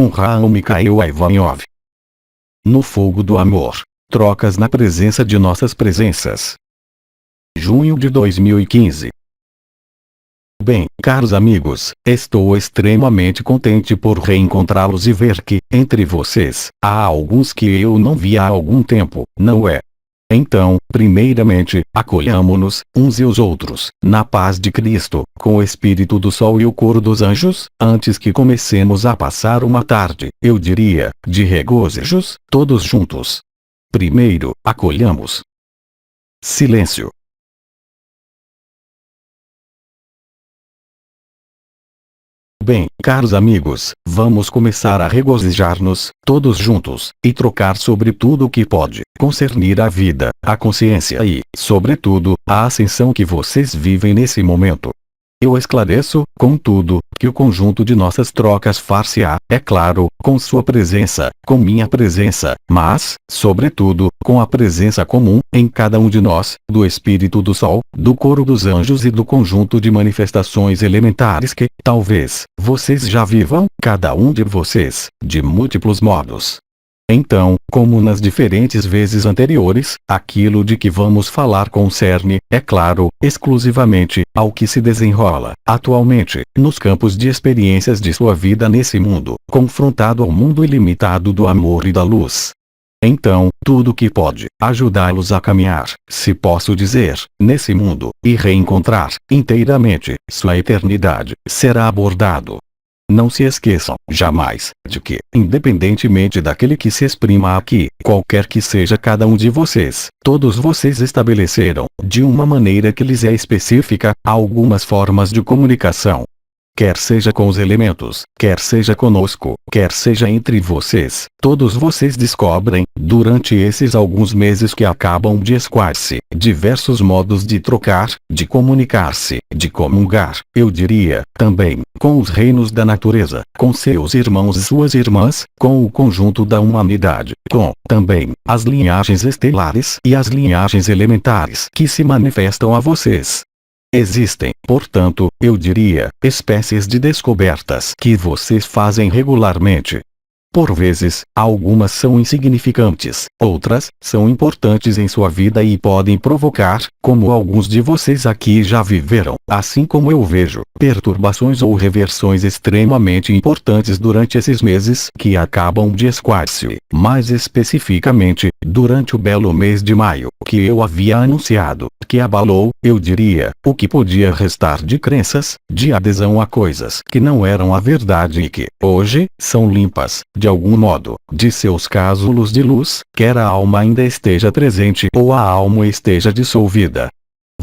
com Raul Mikhail Ivanov. No fogo do amor. Trocas na presença de nossas presenças. Junho de 2015. Bem, caros amigos, estou extremamente contente por reencontrá-los e ver que, entre vocês, há alguns que eu não vi há algum tempo, não é? Então, primeiramente, acolhamo-nos, uns e os outros, na paz de Cristo, com o Espírito do Sol e o coro dos anjos, antes que comecemos a passar uma tarde, eu diria, de regozijos, todos juntos. Primeiro, acolhamos. Silêncio. Bem, caros amigos, vamos começar a regozijar-nos, todos juntos, e trocar sobre tudo o que pode concernir a vida, a consciência e, sobretudo, a ascensão que vocês vivem nesse momento. Eu esclareço, contudo, que o conjunto de nossas trocas far-se-á, é claro, com sua presença, com minha presença, mas, sobretudo, com a presença comum, em cada um de nós, do Espírito do Sol, do coro dos anjos e do conjunto de manifestações elementares que, talvez, vocês já vivam, cada um de vocês, de múltiplos modos. Então, como nas diferentes vezes anteriores, aquilo de que vamos falar concerne, é claro, exclusivamente, ao que se desenrola, atualmente, nos campos de experiências de sua vida nesse mundo, confrontado ao mundo ilimitado do amor e da luz. Então, tudo que pode ajudá-los a caminhar, se posso dizer, nesse mundo, e reencontrar, inteiramente, sua eternidade, será abordado. Não se esqueçam, jamais, de que, independentemente daquele que se exprima aqui, qualquer que seja cada um de vocês, todos vocês estabeleceram, de uma maneira que lhes é específica, algumas formas de comunicação. Quer seja com os elementos, quer seja conosco, quer seja entre vocês, todos vocês descobrem, durante esses alguns meses que acabam de escoar-se, diversos modos de trocar, de comunicar-se, de comungar, eu diria, também, com os reinos da natureza, com seus irmãos e suas irmãs, com o conjunto da humanidade, com, também, as linhagens estelares e as linhagens elementares que se manifestam a vocês. Existem, portanto, eu diria, espécies de descobertas que vocês fazem regularmente. Por vezes, algumas são insignificantes, outras, são importantes em sua vida e podem provocar, como alguns de vocês aqui já viveram, assim como eu vejo, perturbações ou reversões extremamente importantes durante esses meses que acabam de escoar-se, mais especificamente, durante o belo mês de maio, que eu havia anunciado, que abalou, eu diria, o que podia restar de crenças, de adesão a coisas que não eram a verdade e que, hoje, são limpas, de algum modo, de seus cásulos de luz, quer a alma ainda esteja presente ou a alma esteja dissolvida.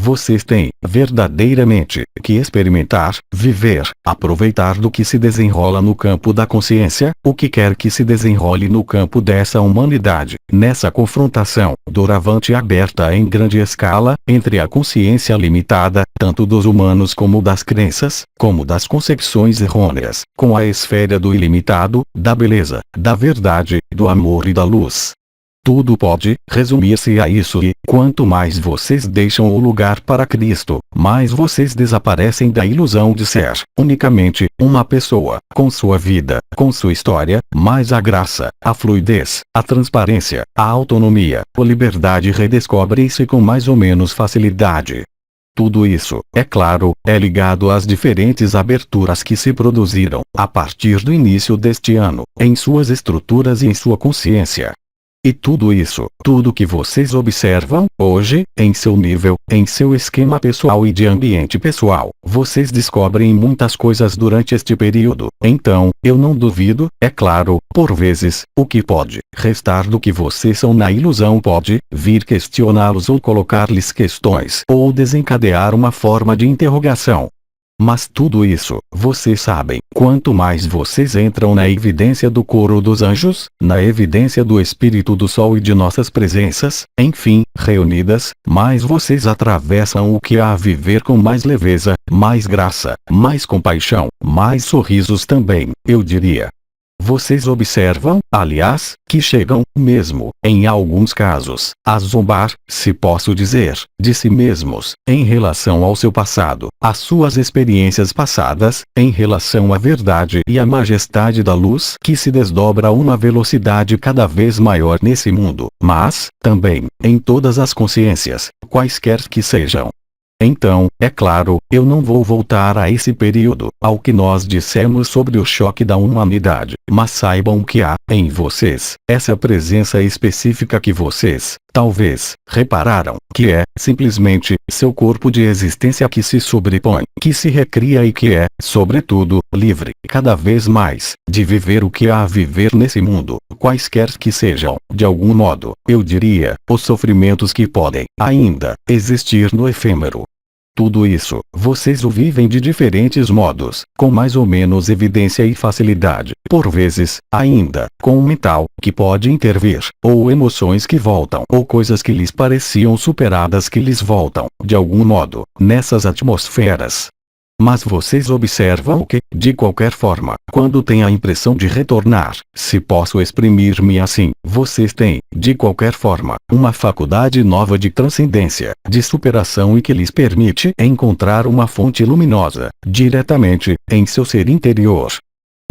Vocês têm, verdadeiramente, que experimentar, viver, aproveitar do que se desenrola no campo da consciência, o que quer que se desenrole no campo dessa humanidade, nessa confrontação, doravante aberta em grande escala, entre a consciência limitada, tanto dos humanos como das crenças, como das concepções errôneas, com a esfera do ilimitado, da beleza, da verdade, do amor e da luz. Tudo pode resumir-se a isso e, quanto mais vocês deixam o lugar para Cristo, mais vocês desaparecem da ilusão de ser, unicamente, uma pessoa, com sua vida, com sua história, mais a graça, a fluidez, a transparência, a autonomia, a liberdade redescobre-se com mais ou menos facilidade. Tudo isso, é claro, é ligado às diferentes aberturas que se produziram, a partir do início deste ano, em suas estruturas e em sua consciência. E tudo isso, tudo que vocês observam, hoje, em seu nível, em seu esquema pessoal e de ambiente pessoal, vocês descobrem muitas coisas durante este período. Então, eu não duvido, é claro, por vezes, o que pode restar do que vocês são na ilusão pode vir questioná-los ou colocar-lhes questões ou desencadear uma forma de interrogação. Mas tudo isso, vocês sabem, quanto mais vocês entram na evidência do coro dos anjos, na evidência do Espírito do Sol e de nossas presenças, enfim, reunidas, mais vocês atravessam o que há a viver com mais leveza, mais graça, mais compaixão, mais sorrisos também, eu diria. vocês observam, aliás, que chegam, mesmo, em alguns casos, a zombar, se posso dizer, de si mesmos, em relação ao seu passado, às suas experiências passadas, em relação à verdade e à majestade da luz que se desdobra a uma velocidade cada vez maior nesse mundo, mas, também, em todas as consciências, quaisquer que sejam. Então, é claro, eu não vou voltar a esse período, ao que nós dissemos sobre o choque da humanidade, mas saibam que há, em vocês, essa presença específica que vocês, talvez, repararam, que é, simplesmente, seu corpo de existência que se sobrepõe, que se recria e que é, sobretudo, livre, cada vez mais, de viver o que há a viver nesse mundo, quaisquer que sejam, de algum modo, eu diria, os sofrimentos que podem, ainda, existir no efêmero. Tudo isso, vocês o vivem de diferentes modos, com mais ou menos evidência e facilidade, por vezes, ainda, com um mental, que pode intervir, ou emoções que voltam, ou coisas que lhes pareciam superadas que lhes voltam, de algum modo, nessas atmosferas. Mas vocês observam que, de qualquer forma, quando têm a impressão de retornar, se posso exprimir-me assim, vocês têm, de qualquer forma, uma faculdade nova de transcendência, de superação e que lhes permite encontrar uma fonte luminosa, diretamente, em seu ser interior.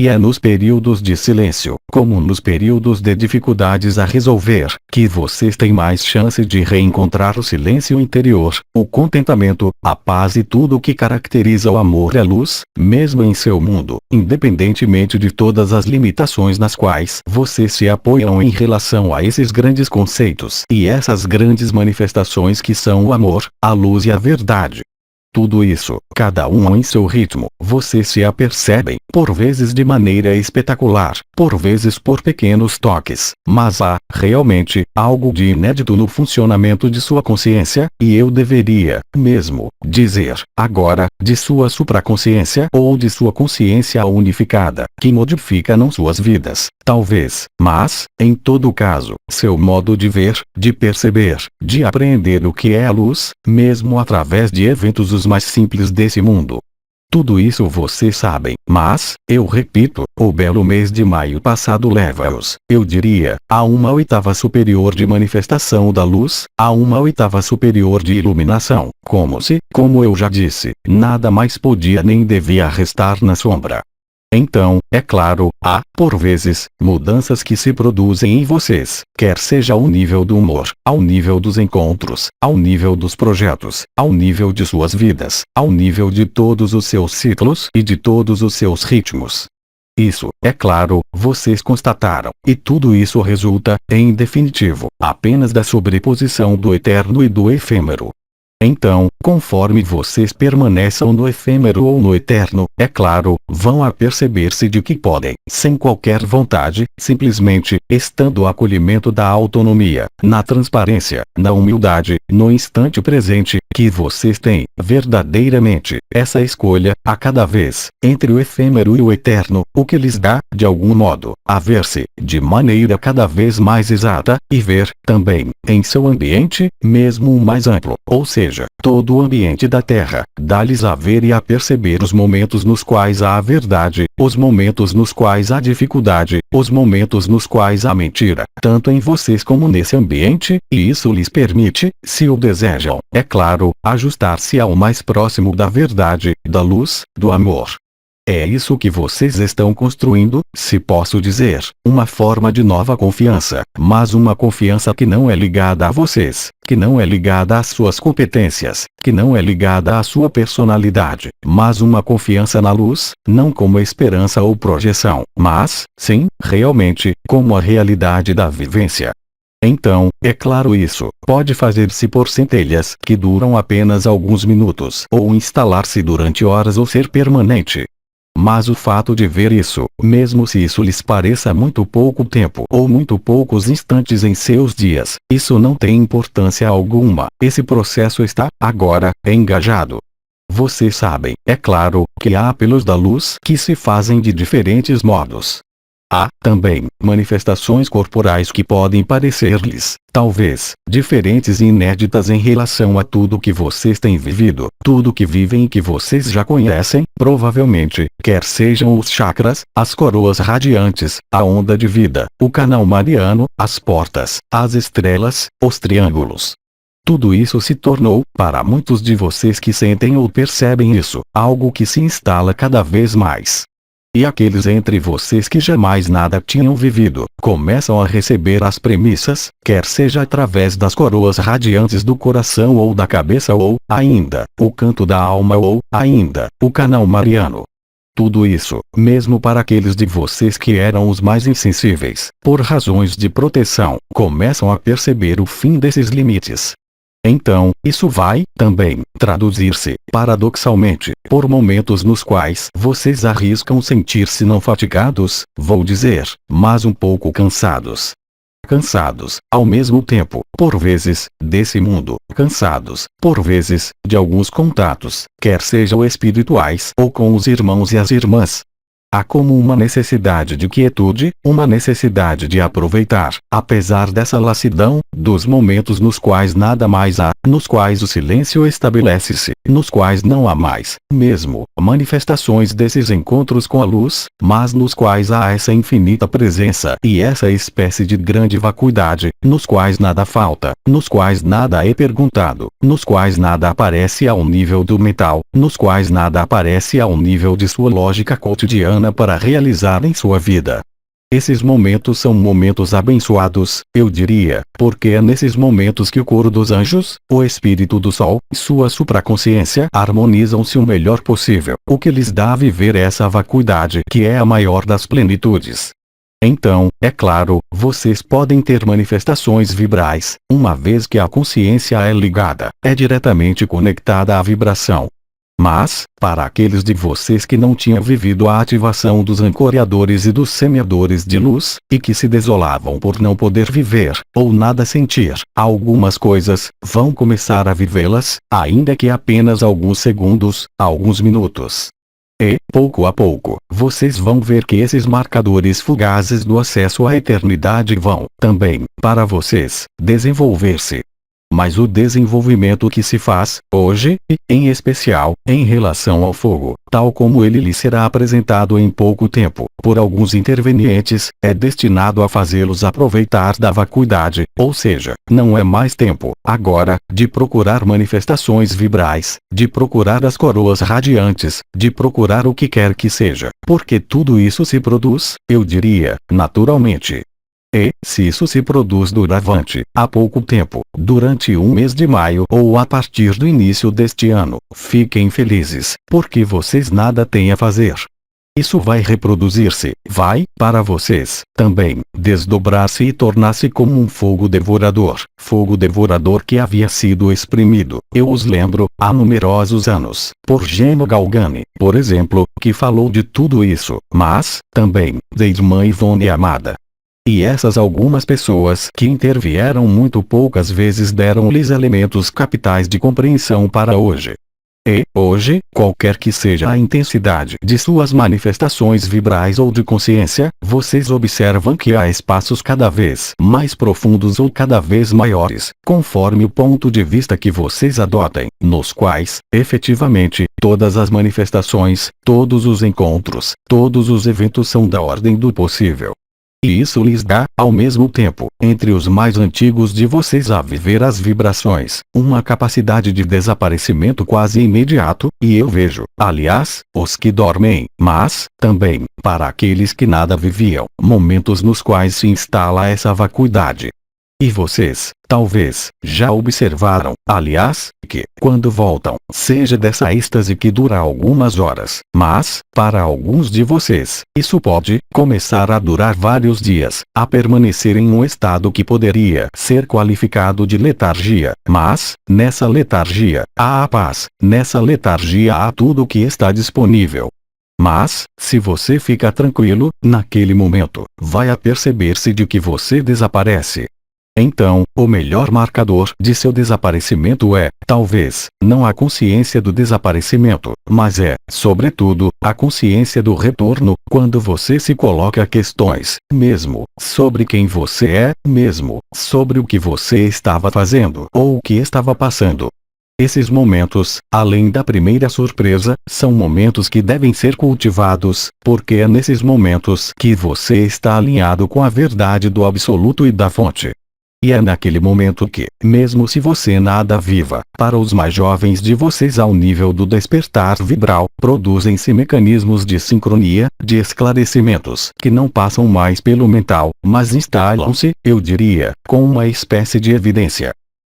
E é nos períodos de silêncio, como nos períodos de dificuldades a resolver, que vocês têm mais chance de reencontrar o silêncio interior, o contentamento, a paz e tudo o que caracteriza o amor e a luz, mesmo em seu mundo, independentemente de todas as limitações nas quais vocês se apoiam em relação a esses grandes conceitos e essas grandes manifestações que são o amor, a luz e a verdade. Tudo isso, cada um em seu ritmo, vocês se apercebem, por vezes de maneira espetacular, por vezes por pequenos toques, mas há, realmente, algo de inédito no funcionamento de sua consciência, e eu deveria, mesmo, dizer, agora, de sua supraconsciência ou de sua consciência unificada, que modifica não suas vidas, talvez, mas, em todo caso, seu modo de ver, de perceber, de apreender o que é a luz, mesmo através de eventos os mais simples desse mundo. Tudo isso vocês sabem, mas, eu repito, o belo mês de maio passado leva-os, eu diria, a uma oitava superior de manifestação da luz, a uma oitava superior de iluminação, como se, como eu já disse, nada mais podia nem devia restar na sombra. Então, é claro, há, por vezes, mudanças que se produzem em vocês, quer seja ao nível do humor, ao nível dos encontros, ao nível dos projetos, ao nível de suas vidas, ao nível de todos os seus ciclos e de todos os seus ritmos. Isso, é claro, vocês constataram, e tudo isso resulta, em definitivo, apenas da sobreposição do eterno e do efêmero. Então, conforme vocês permaneçam no efêmero ou no eterno, é claro, vão aperceber-se de que podem, sem qualquer vontade, simplesmente, estando o acolhimento da autonomia, na transparência, na humildade, no instante presente, que vocês têm, verdadeiramente, essa escolha, a cada vez, entre o efêmero e o eterno, o que lhes dá, de algum modo, a ver-se, de maneira cada vez mais exata, e ver, também, em seu ambiente, mesmo o mais amplo, ou seja, todo o ambiente da Terra, dá-lhes a ver e a perceber os momentos nos quais há a verdade, os momentos nos quais há dificuldade, os momentos nos quais há mentira, tanto em vocês como nesse ambiente, e isso lhes permite, se o desejam, é claro, ajustar-se ao mais próximo da verdade, da luz, do amor. É isso que vocês estão construindo, se posso dizer, uma forma de nova confiança, mas uma confiança que não é ligada a vocês, que não é ligada às suas competências, que não é ligada à sua personalidade, mas uma confiança na luz, não como esperança ou projeção, mas, sim, realmente, como a realidade da vivência. Então, é claro, isso pode fazer-se por centelhas que duram apenas alguns minutos, ou instalar-se durante horas ou ser permanente. Mas o fato de ver isso, mesmo se isso lhes pareça muito pouco tempo ou muito poucos instantes em seus dias, isso não tem importância alguma, esse processo está, agora, engajado. Vocês sabem, é claro, que há apelos da luz que se fazem de diferentes modos. Há, também, manifestações corporais que podem parecer-lhes, talvez, diferentes e inéditas em relação a tudo que vocês têm vivido, tudo que vivem e que vocês já conhecem, provavelmente, quer sejam os chakras, as coroas radiantes, a onda de vida, o canal mariano, as portas, as estrelas, os triângulos. Tudo isso se tornou, para muitos de vocês que sentem ou percebem isso, algo que se instala cada vez mais. E aqueles entre vocês que jamais nada tinham vivido, começam a receber as premissas, quer seja através das coroas radiantes do coração ou da cabeça ou, ainda, o canto da alma ou, ainda, o canal mariano. Tudo isso, mesmo para aqueles de vocês que eram os mais insensíveis, por razões de proteção, começam a perceber o fim desses limites. Então, isso vai, também, traduzir-se, paradoxalmente, por momentos nos quais vocês arriscam sentir-se não fatigados, vou dizer, mas um pouco cansados. Cansados, ao mesmo tempo, por vezes, desse mundo, cansados, por vezes, de alguns contatos, quer sejam espirituais ou com os irmãos e as irmãs. Há como uma necessidade de quietude, uma necessidade de aproveitar, apesar dessa lassidão, dos momentos nos quais nada mais há, nos quais o silêncio estabelece-se, nos quais não há mais, mesmo, manifestações desses encontros com a luz, mas nos quais há essa infinita presença e essa espécie de grande vacuidade, nos quais nada falta, nos quais nada é perguntado, nos quais nada aparece ao nível do mental, nos quais nada aparece ao nível de sua lógica cotidiana para realizar em sua vida. Esses momentos são momentos abençoados, eu diria, porque é nesses momentos que o coro dos anjos, o espírito do sol, sua supraconsciência harmonizam-se o melhor possível, o que lhes dá a viver essa vacuidade que é a maior das plenitudes. Então, é claro, vocês podem ter manifestações vibrais, uma vez que a consciência é ligada, é diretamente conectada à vibração. Mas, para aqueles de vocês que não tinham vivido a ativação dos ancoreadores e dos semeadores de luz, e que se desolavam por não poder viver, ou nada sentir, algumas coisas, vão começar a vivê-las, ainda que apenas alguns segundos, alguns minutos. E, pouco a pouco, vocês vão ver que esses marcadores fugazes do acesso à eternidade vão, também, para vocês, desenvolver-se. Mas o desenvolvimento que se faz, hoje, e, em especial, em relação ao fogo, tal como ele lhe será apresentado em pouco tempo, por alguns intervenientes, é destinado a fazê-los aproveitar da vacuidade, ou seja, não é mais tempo, agora, de procurar manifestações vibrais, de procurar as coroas radiantes, de procurar o que quer que seja, porque tudo isso se produz, eu diria, naturalmente. E, se isso se produz durante, há pouco tempo, durante um mês de maio ou a partir do início deste ano, fiquem felizes, porque vocês nada têm a fazer. Isso vai reproduzir-se, vai, para vocês, também, desdobrar-se e tornar-se como um fogo devorador que havia sido exprimido, eu os lembro, há numerosos anos, por Geno Galgani, por exemplo, que falou de tudo isso, mas, também, de irmã Ivone Amada. E essas algumas pessoas que intervieram muito poucas vezes deram-lhes elementos capitais de compreensão para hoje. E, hoje, qualquer que seja a intensidade de suas manifestações vibrais ou de consciência, vocês observam que há espaços cada vez mais profundos ou cada vez maiores, conforme o ponto de vista que vocês adotem, nos quais, efetivamente, todas as manifestações, todos os encontros, todos os eventos são da ordem do possível. E isso lhes dá, ao mesmo tempo, entre os mais antigos de vocês a viver as vibrações, uma capacidade de desaparecimento quase imediato, e eu vejo, aliás, os que dormem, mas, também, para aqueles que nada viviam, momentos nos quais se instala essa vacuidade. E vocês, talvez, já observaram, aliás, que, quando voltam, seja dessa êxtase que dura algumas horas, mas, para alguns de vocês, isso pode começar a durar vários dias, a permanecer em um estado que poderia ser qualificado de letargia, mas, nessa letargia, há a paz, nessa letargia há tudo o que está disponível. Mas, se você fica tranquilo, naquele momento, vai aperceber-se de que você desaparece. Então, o melhor marcador de seu desaparecimento é, talvez, não a consciência do desaparecimento, mas é, sobretudo, a consciência do retorno, quando você se coloca questões, mesmo, sobre quem você é, mesmo, sobre o que você estava fazendo ou o que estava passando. Esses momentos, além da primeira surpresa, são momentos que devem ser cultivados, porque é nesses momentos que você está alinhado com a verdade do absoluto e da fonte. E é naquele momento que, mesmo se você nada viva, para os mais jovens de vocês ao nível do despertar vibral, produzem-se mecanismos de sincronia, de esclarecimentos que não passam mais pelo mental, mas instalam-se, eu diria, com uma espécie de evidência.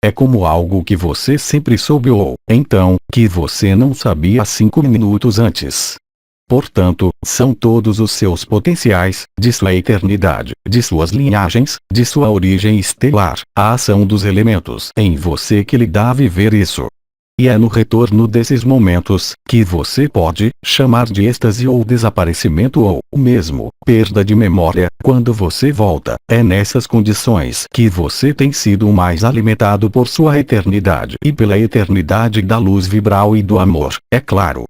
É como algo que você sempre soube ou, então, que você não sabia 5 minutos antes. Portanto, são todos os seus potenciais, de sua eternidade, de suas linhagens, de sua origem estelar, a ação dos elementos em você que lhe dá a viver isso. E é no retorno desses momentos, que você pode chamar de êxtase ou desaparecimento ou, mesmo, perda de memória, quando você volta. É nessas condições que você tem sido mais alimentado por sua eternidade e pela eternidade da luz vibral e do amor, é claro.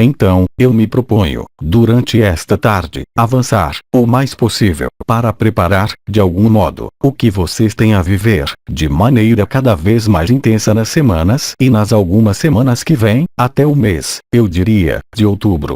Então, eu me proponho, durante esta tarde, avançar, o mais possível, para preparar, de algum modo, o que vocês têm a viver, de maneira cada vez mais intensa nas semanas e nas algumas semanas que vêm, até o mês, eu diria, de outubro.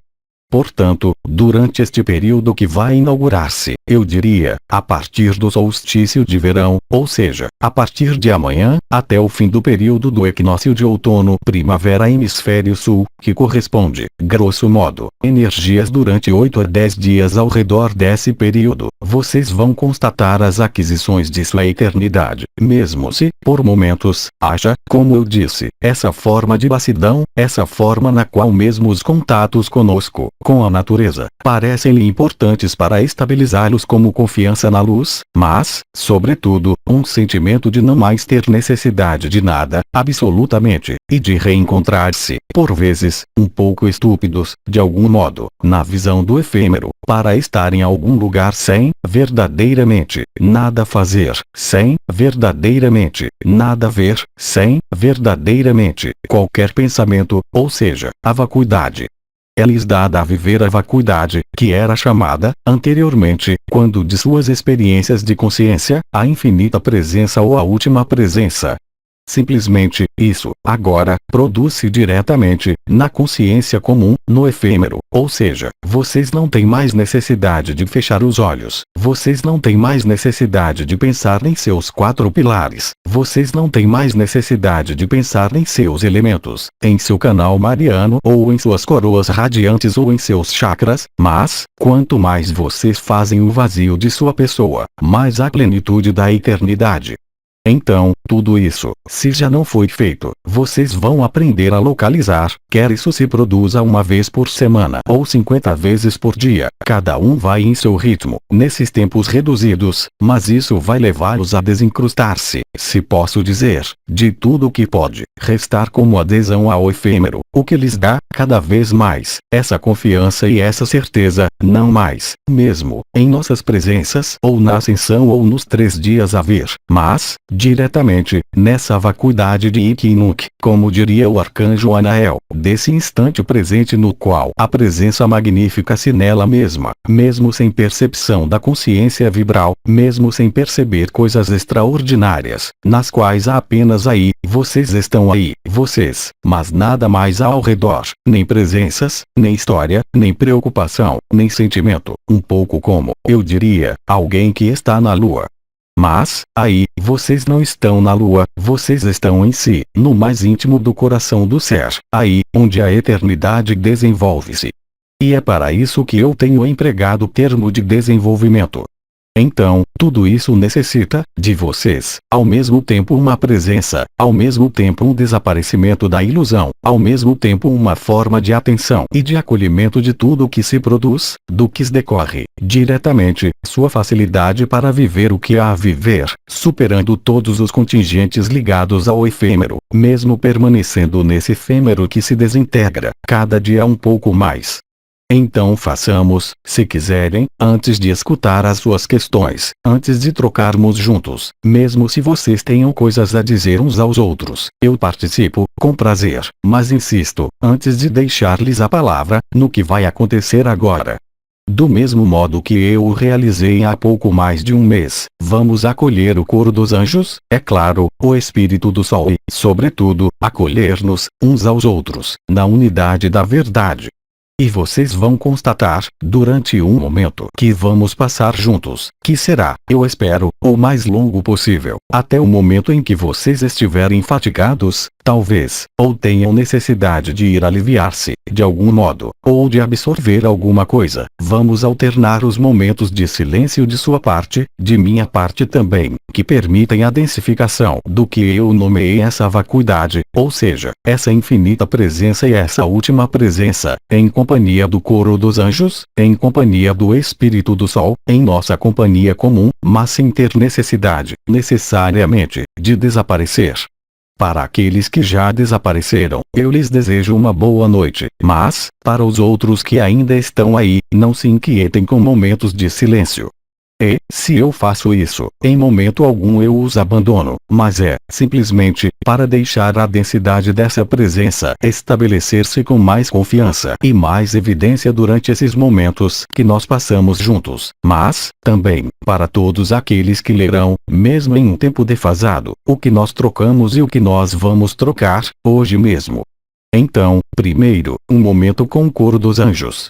Portanto, durante este período que vai inaugurar-se, eu diria, a partir do solstício de verão, ou seja, a partir de amanhã, até o fim do período do equinócio de outono-primavera hemisfério sul, que corresponde, grosso modo, energias durante 8 a 10 dias ao redor desse período, vocês vão constatar as aquisições de sua eternidade, mesmo se, por momentos, haja, como eu disse, essa forma de lassidão, essa forma na qual mesmo os contatos conosco, com a natureza, parecem-lhe importantes para estabilizá-los como confiança na luz, mas, sobretudo, um sentimento de não mais ter necessidade de nada, absolutamente, e de reencontrar-se, por vezes, um pouco estúpidos, de algum modo, na visão do efêmero, para estar em algum lugar sem, verdadeiramente, nada fazer, sem, verdadeiramente, nada ver, sem, verdadeiramente, qualquer pensamento, ou seja, a vacuidade. É-lhes dada a viver a vacuidade, que era chamada, anteriormente, quando de suas experiências de consciência, a infinita presença ou a última presença. Simplesmente, isso, agora, produz-se diretamente, na consciência comum, no efêmero, ou seja, vocês não têm mais necessidade de fechar os olhos, vocês não têm mais necessidade de pensar em seus 4 pilares, vocês não têm mais necessidade de pensar em seus elementos, em seu canal mariano ou em suas coroas radiantes ou em seus chakras, mas, quanto mais vocês fazem o vazio de sua pessoa, mais a plenitude da eternidade. Então, tudo isso, se já não foi feito, vocês vão aprender a localizar, quer isso se produza uma vez por semana ou 50 vezes por dia, cada um vai em seu ritmo, nesses tempos reduzidos, mas isso vai levá-los a desencrustar-se, se posso dizer, de tudo o que pode restar como adesão ao efêmero, o que lhes dá, cada vez mais, essa confiança e essa certeza, não mais, mesmo, em nossas presenças ou na ascensão ou nos 3 dias a vir, mas, diretamente, nessa vacuidade de Iquinuk, como diria o arcanjo Anael, desse instante presente no qual a presença magnifica-se nela mesma, mesmo sem percepção da consciência vibral, mesmo sem perceber coisas extraordinárias, nas quais há apenas aí, vocês estão aí, vocês, mas nada mais há ao redor, nem presenças, nem história, nem preocupação, nem sentimento, um pouco como, eu diria, alguém que está na lua. Mas, aí, vocês não estão na lua, vocês estão em si, no mais íntimo do coração do ser, aí, onde a eternidade desenvolve-se. E é para isso que eu tenho empregado o termo de desenvolvimento. Então, tudo isso necessita, de vocês, ao mesmo tempo uma presença, ao mesmo tempo um desaparecimento da ilusão, ao mesmo tempo uma forma de atenção e de acolhimento de tudo o que se produz, do que se decorre, diretamente, sua facilidade para viver o que há a viver, superando todos os contingentes ligados ao efêmero, mesmo permanecendo nesse efêmero que se desintegra, cada dia um pouco mais. Então façamos, se quiserem, antes de escutar as suas questões, antes de trocarmos juntos, mesmo se vocês tenham coisas a dizer uns aos outros, eu participo, com prazer, mas insisto, antes de deixar-lhes a palavra, no que vai acontecer agora. Do mesmo modo que eu o realizei há pouco mais de um mês, vamos acolher o coro dos anjos, é claro, o Espírito do Sol e, sobretudo, acolher-nos, uns aos outros, na unidade da verdade. E vocês vão constatar, durante um momento que vamos passar juntos, que será, eu espero, o mais longo possível, até o momento em que vocês estiverem fatigados, talvez, ou tenham necessidade de ir aliviar-se, de algum modo, ou de absorver alguma coisa. Vamos alternar os momentos de silêncio de sua parte, de minha parte também, que permitem a densificação do que eu nomeei essa vacuidade, ou seja, essa infinita presença e essa última presença, em companhia do coro dos anjos, em companhia do Espírito do Sol, em nossa companhia comum, mas sem ter necessidade, necessariamente, de desaparecer. Para aqueles que já desapareceram, eu lhes desejo uma boa noite, mas, para os outros que ainda estão aí, não se inquietem com momentos de silêncio. E, se eu faço isso, em momento algum eu os abandono, mas é, simplesmente, para deixar a densidade dessa presença estabelecer-se com mais confiança e mais evidência durante esses momentos que nós passamos juntos, mas, também, para todos aqueles que lerão, mesmo em um tempo defasado, o que nós trocamos e o que nós vamos trocar, hoje mesmo. Então, primeiro, um momento com o coro dos anjos.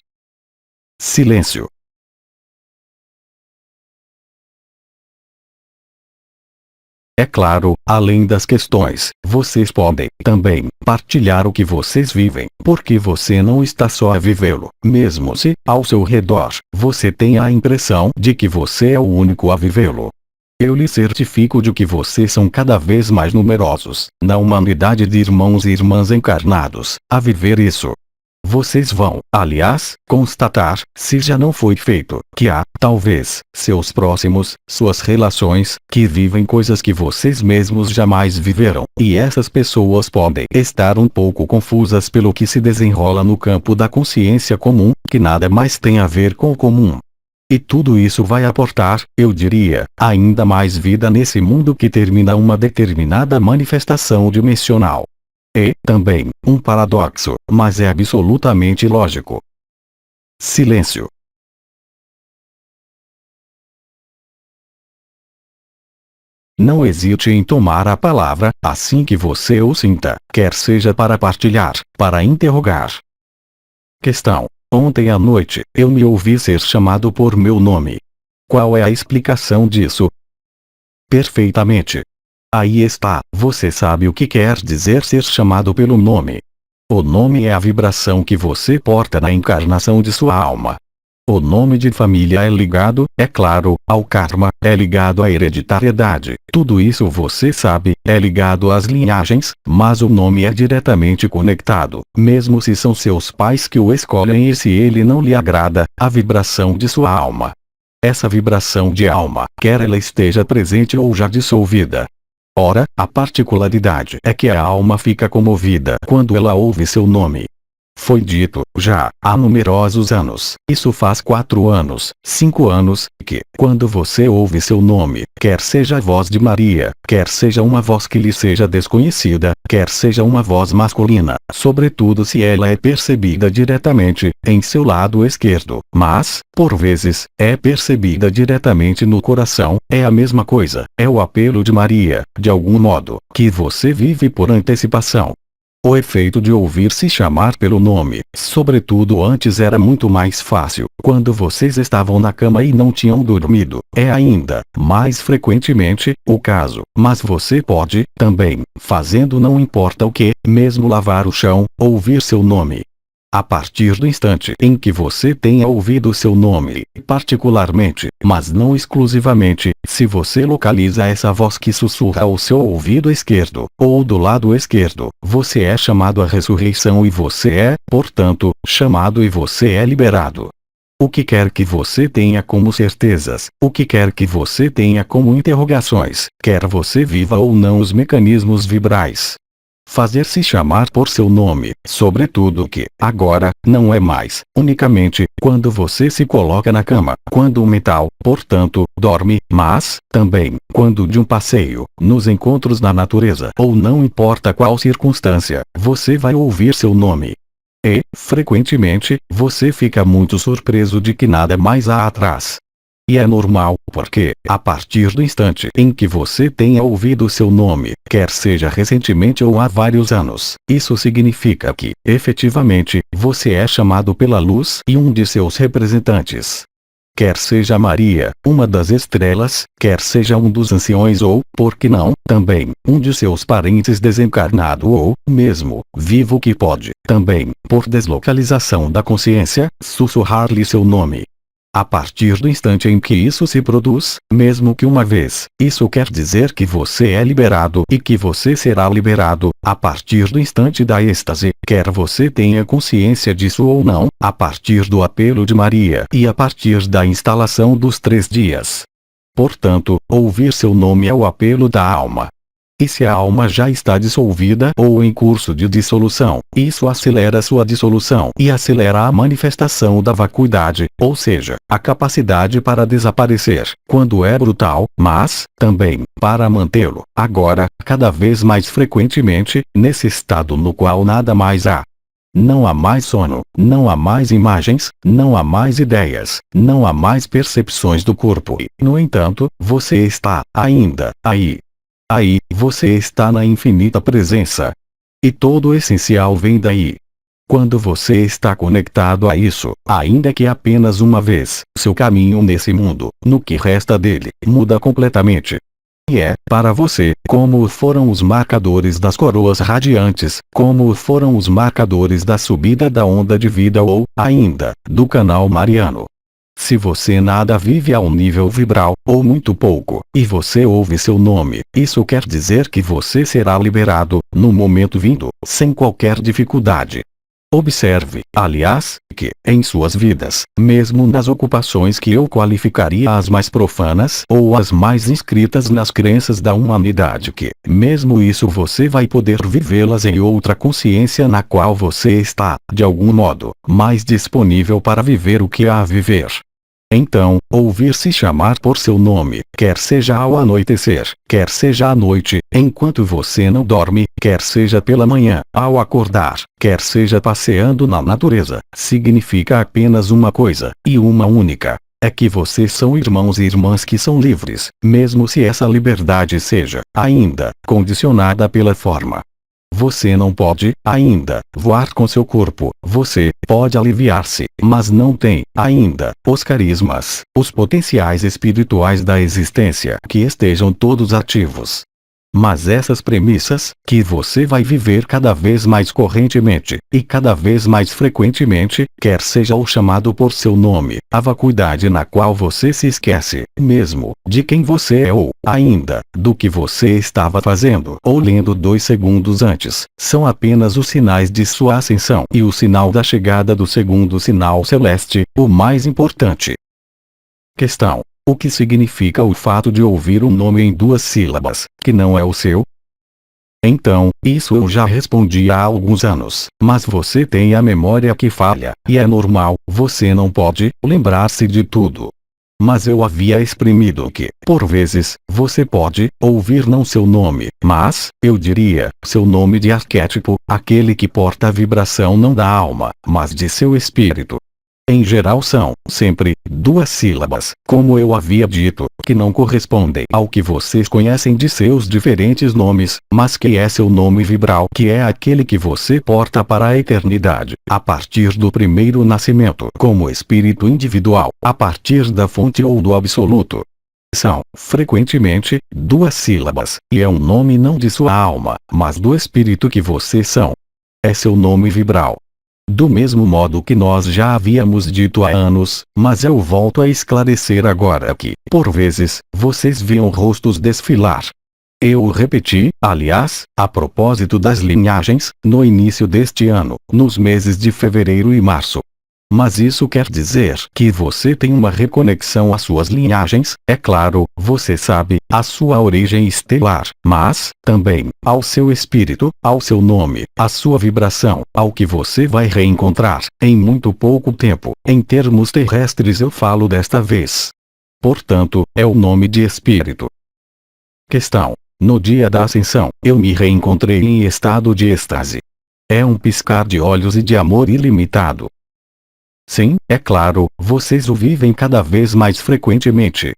Silêncio. É claro, além das questões, vocês podem, também, partilhar o que vocês vivem, porque você não está só a vivê-lo, mesmo se, ao seu redor, você tem a impressão de que você é o único a vivê-lo. Eu lhe certifico de que vocês são cada vez mais numerosos, na humanidade de irmãos e irmãs encarnados, a viver isso. Vocês vão, aliás, constatar, se já não foi feito, que há, talvez, seus próximos, suas relações, que vivem coisas que vocês mesmos jamais viveram, e essas pessoas podem estar um pouco confusas pelo que se desenrola no campo da consciência comum, que nada mais tem a ver com o comum. E tudo isso vai aportar, eu diria, ainda mais vida nesse mundo que termina uma determinada manifestação dimensional. E, também, um paradoxo, mas é absolutamente lógico. Silêncio. Não hesite em tomar a palavra, assim que você o sinta, quer seja para partilhar, para interrogar. Questão. Ontem à noite, eu me ouvi ser chamado por meu nome. Qual é a explicação disso? Perfeitamente. Aí está, você sabe o que quer dizer ser chamado pelo nome. O nome é a vibração que você porta na encarnação de sua alma. O nome de família é ligado, é claro, ao karma, é ligado à hereditariedade, tudo isso você sabe, é ligado às linhagens, mas o nome é diretamente conectado, mesmo se são seus pais que o escolhem e se ele não lhe agrada, a vibração de sua alma. Essa vibração de alma, quer ela esteja presente ou já dissolvida. Ora, a particularidade é que a alma fica comovida quando ela ouve seu nome. Foi dito, já, há numerosos anos, isso faz 4 anos, 5 anos, que, quando você ouve seu nome, quer seja a voz de Maria, quer seja uma voz que lhe seja desconhecida, quer seja uma voz masculina, sobretudo se ela é percebida diretamente, em seu lado esquerdo, mas, por vezes, é percebida diretamente no coração, é a mesma coisa, é o apelo de Maria, de algum modo, que você vive por antecipação. O efeito de ouvir-se chamar pelo nome, sobretudo antes era muito mais fácil, quando vocês estavam na cama e não tinham dormido, é ainda, mais frequentemente, o caso, mas você pode, também, fazendo não importa o que, mesmo lavar o chão, ouvir seu nome. A partir do instante em que você tenha ouvido seu nome, particularmente, mas não exclusivamente, se você localiza essa voz que sussurra ao seu ouvido esquerdo, ou do lado esquerdo, você é chamado à ressurreição e você é, portanto, chamado e você é liberado. O que quer que você tenha como certezas, o que quer que você tenha como interrogações, quer você viva ou não os mecanismos vibrais. Fazer-se chamar por seu nome, sobretudo que, agora, não é mais, unicamente, quando você se coloca na cama, quando o mental, portanto, dorme, mas, também, quando de um passeio, nos encontros na natureza ou não importa qual circunstância, você vai ouvir seu nome. E, frequentemente, você fica muito surpreso de que nada mais há atrás. E é normal, porque, a partir do instante em que você tenha ouvido seu nome, quer seja recentemente ou há vários anos, isso significa que, efetivamente, você é chamado pela luz e um de seus representantes. Quer seja Maria, uma das estrelas, quer seja um dos anciões ou, por que não, também, um de seus parentes desencarnado ou, mesmo, vivo que pode, também, por deslocalização da consciência, sussurrar-lhe seu nome. A partir do instante em que isso se produz, mesmo que uma vez, isso quer dizer que você é liberado e que você será liberado, a partir do instante da êxtase, quer você tenha consciência disso ou não, a partir do apelo de Maria e a partir da instalação dos 3 dias. Portanto, ouvir seu nome é o apelo da alma. E se a alma já está dissolvida ou em curso de dissolução, isso acelera sua dissolução e acelera a manifestação da vacuidade, ou seja, a capacidade para desaparecer, quando é brutal, mas, também, para mantê-lo, agora, cada vez mais frequentemente, nesse estado no qual nada mais há. Não há mais sono, não há mais imagens, não há mais ideias, não há mais percepções do corpo e, no entanto, você está, ainda, aí. Aí, você está na infinita presença. E todo o essencial vem daí. Quando você está conectado a isso, ainda que apenas uma vez, seu caminho nesse mundo, no que resta dele, muda completamente. E é, para você, como foram os marcadores das coroas radiantes, como foram os marcadores da subida da onda de vida ou, ainda, do canal mariano. Se você nada vive ao nível vibral, ou muito pouco, e você ouve seu nome, isso quer dizer que você será liberado, no momento vindo, sem qualquer dificuldade. Observe, aliás, que, em suas vidas, mesmo nas ocupações que eu qualificaria as mais profanas ou as mais inscritas nas crenças da humanidade que, mesmo isso você vai poder vivê-las em outra consciência na qual você está, de algum modo, mais disponível para viver o que há a viver. Então, ouvir-se chamar por seu nome, quer seja ao anoitecer, quer seja à noite, enquanto você não dorme, quer seja pela manhã, ao acordar, quer seja passeando na natureza, significa apenas uma coisa, e uma única. É que vocês são irmãos e irmãs que são livres, mesmo se essa liberdade seja, ainda, condicionada pela forma. Você não pode, ainda, voar com seu corpo, você pode aliviar-se, mas não tem, ainda, os carismas, os potenciais espirituais da existência que estejam todos ativos. Mas essas premissas, que você vai viver cada vez mais correntemente, e cada vez mais frequentemente, quer seja o chamado por seu nome, a vacuidade na qual você se esquece, mesmo, de quem você é ou, ainda, do que você estava fazendo ou lendo 2 segundos antes, são apenas os sinais de sua ascensão e o sinal da chegada do segundo sinal celeste, o mais importante. Questão. O que significa o fato de ouvir um nome em 2 sílabas, que não é o seu? Então, isso eu já respondi há alguns anos, mas você tem a memória que falha, e é normal, você não pode lembrar-se de tudo. Mas eu havia exprimido que, por vezes, você pode ouvir não seu nome, mas, eu diria, seu nome de arquétipo, aquele que porta a vibração não da alma, mas de seu espírito. Em geral são, sempre, 2 sílabas, como eu havia dito, que não correspondem ao que vocês conhecem de seus diferentes nomes, mas que é seu nome vibral, que é aquele que você porta para a eternidade, a partir do primeiro nascimento, como espírito individual, a partir da fonte ou do absoluto. São, frequentemente, 2 sílabas, e é um nome não de sua alma, mas do espírito que vocês são. É seu nome vibral. Do mesmo modo que nós já havíamos dito há anos, mas eu volto a esclarecer agora que, por vezes, vocês viam rostos desfilar. Eu o repeti, aliás, a propósito das linhagens, no início deste ano, nos meses de fevereiro e março. Mas isso quer dizer que você tem uma reconexão às suas linhagens, é claro, você sabe, à sua origem estelar, mas, também, ao seu espírito, ao seu nome, à sua vibração, ao que você vai reencontrar, em muito pouco tempo, em termos terrestres eu falo desta vez. Portanto, é o nome de espírito. Questão. No dia da ascensão, eu me reencontrei em estado de êxtase. É um piscar de olhos e de amor ilimitado. Sim, é claro, vocês o vivem cada vez mais frequentemente.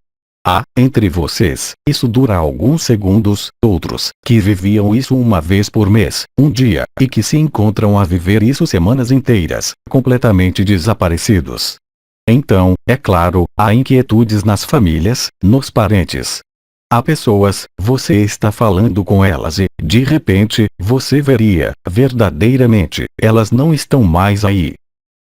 Há, entre vocês, isso dura alguns segundos, outros, que viviam isso uma vez por mês, um dia, e que se encontram a viver isso semanas inteiras, completamente desaparecidos. Então, é claro, há inquietudes nas famílias, nos parentes. Há pessoas, você está falando com elas e, de repente, você veria, verdadeiramente, elas não estão mais aí.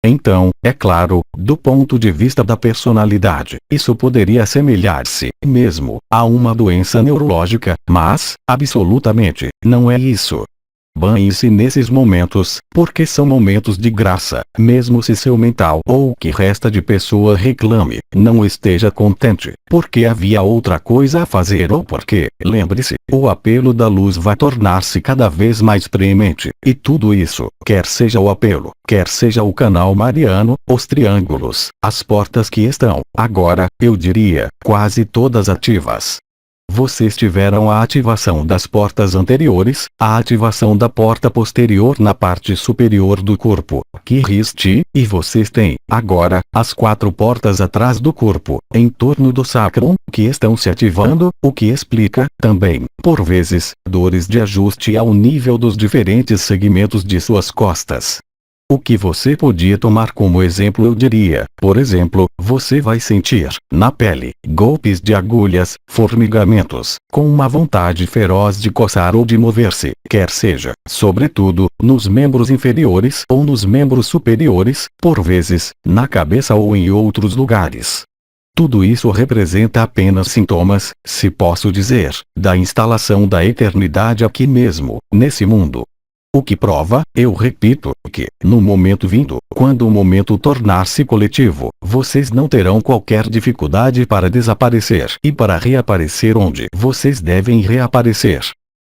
Então, é claro, do ponto de vista da personalidade, isso poderia assemelhar-se, mesmo, a uma doença neurológica, mas, absolutamente, não é isso. Banhe-se nesses momentos, porque são momentos de graça, mesmo se seu mental ou o que resta de pessoa reclame, não esteja contente, porque havia outra coisa a fazer ou porque, lembre-se, o apelo da luz vai tornar-se cada vez mais premente, e tudo isso, quer seja o apelo, quer seja o canal mariano, os triângulos, as portas que estão, agora, eu diria, quase todas ativas. Vocês tiveram a ativação das portas anteriores, a ativação da porta posterior na parte superior do corpo, que riste, e vocês têm, agora, as 4 portas atrás do corpo, em torno do sacrum, que estão se ativando, o que explica, também, por vezes, dores de ajuste ao nível dos diferentes segmentos de suas costas. O que você podia tomar como exemplo eu diria, por exemplo, você vai sentir, na pele, golpes de agulhas, formigamentos, com uma vontade feroz de coçar ou de mover-se, quer seja, sobretudo, nos membros inferiores ou nos membros superiores, por vezes, na cabeça ou em outros lugares. Tudo isso representa apenas sintomas, se posso dizer, da instalação da eternidade aqui mesmo, nesse mundo. O que prova, eu repito, que, no momento vindo, quando o momento tornar-se coletivo, vocês não terão qualquer dificuldade para desaparecer e para reaparecer onde vocês devem reaparecer.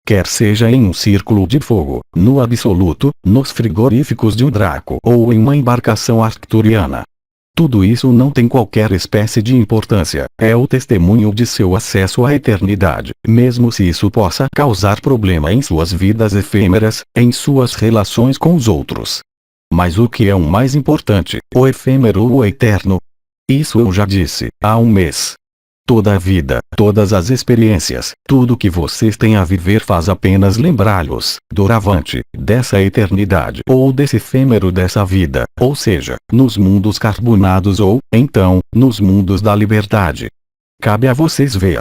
Quer seja em um círculo de fogo, no absoluto, nos frigoríficos de um Draco ou em uma embarcação arcturiana. Tudo isso não tem qualquer espécie de importância, é o testemunho de seu acesso à eternidade, mesmo se isso possa causar problema em suas vidas efêmeras, em suas relações com os outros. Mas o que é o mais importante, o efêmero ou o eterno? Isso eu já disse, há um mês. Toda a vida, todas as experiências, tudo que vocês têm a viver faz apenas lembrá-los, doravante, dessa eternidade ou desse efêmero dessa vida, ou seja, nos mundos carbonados ou, então, nos mundos da liberdade. Cabe a vocês ver.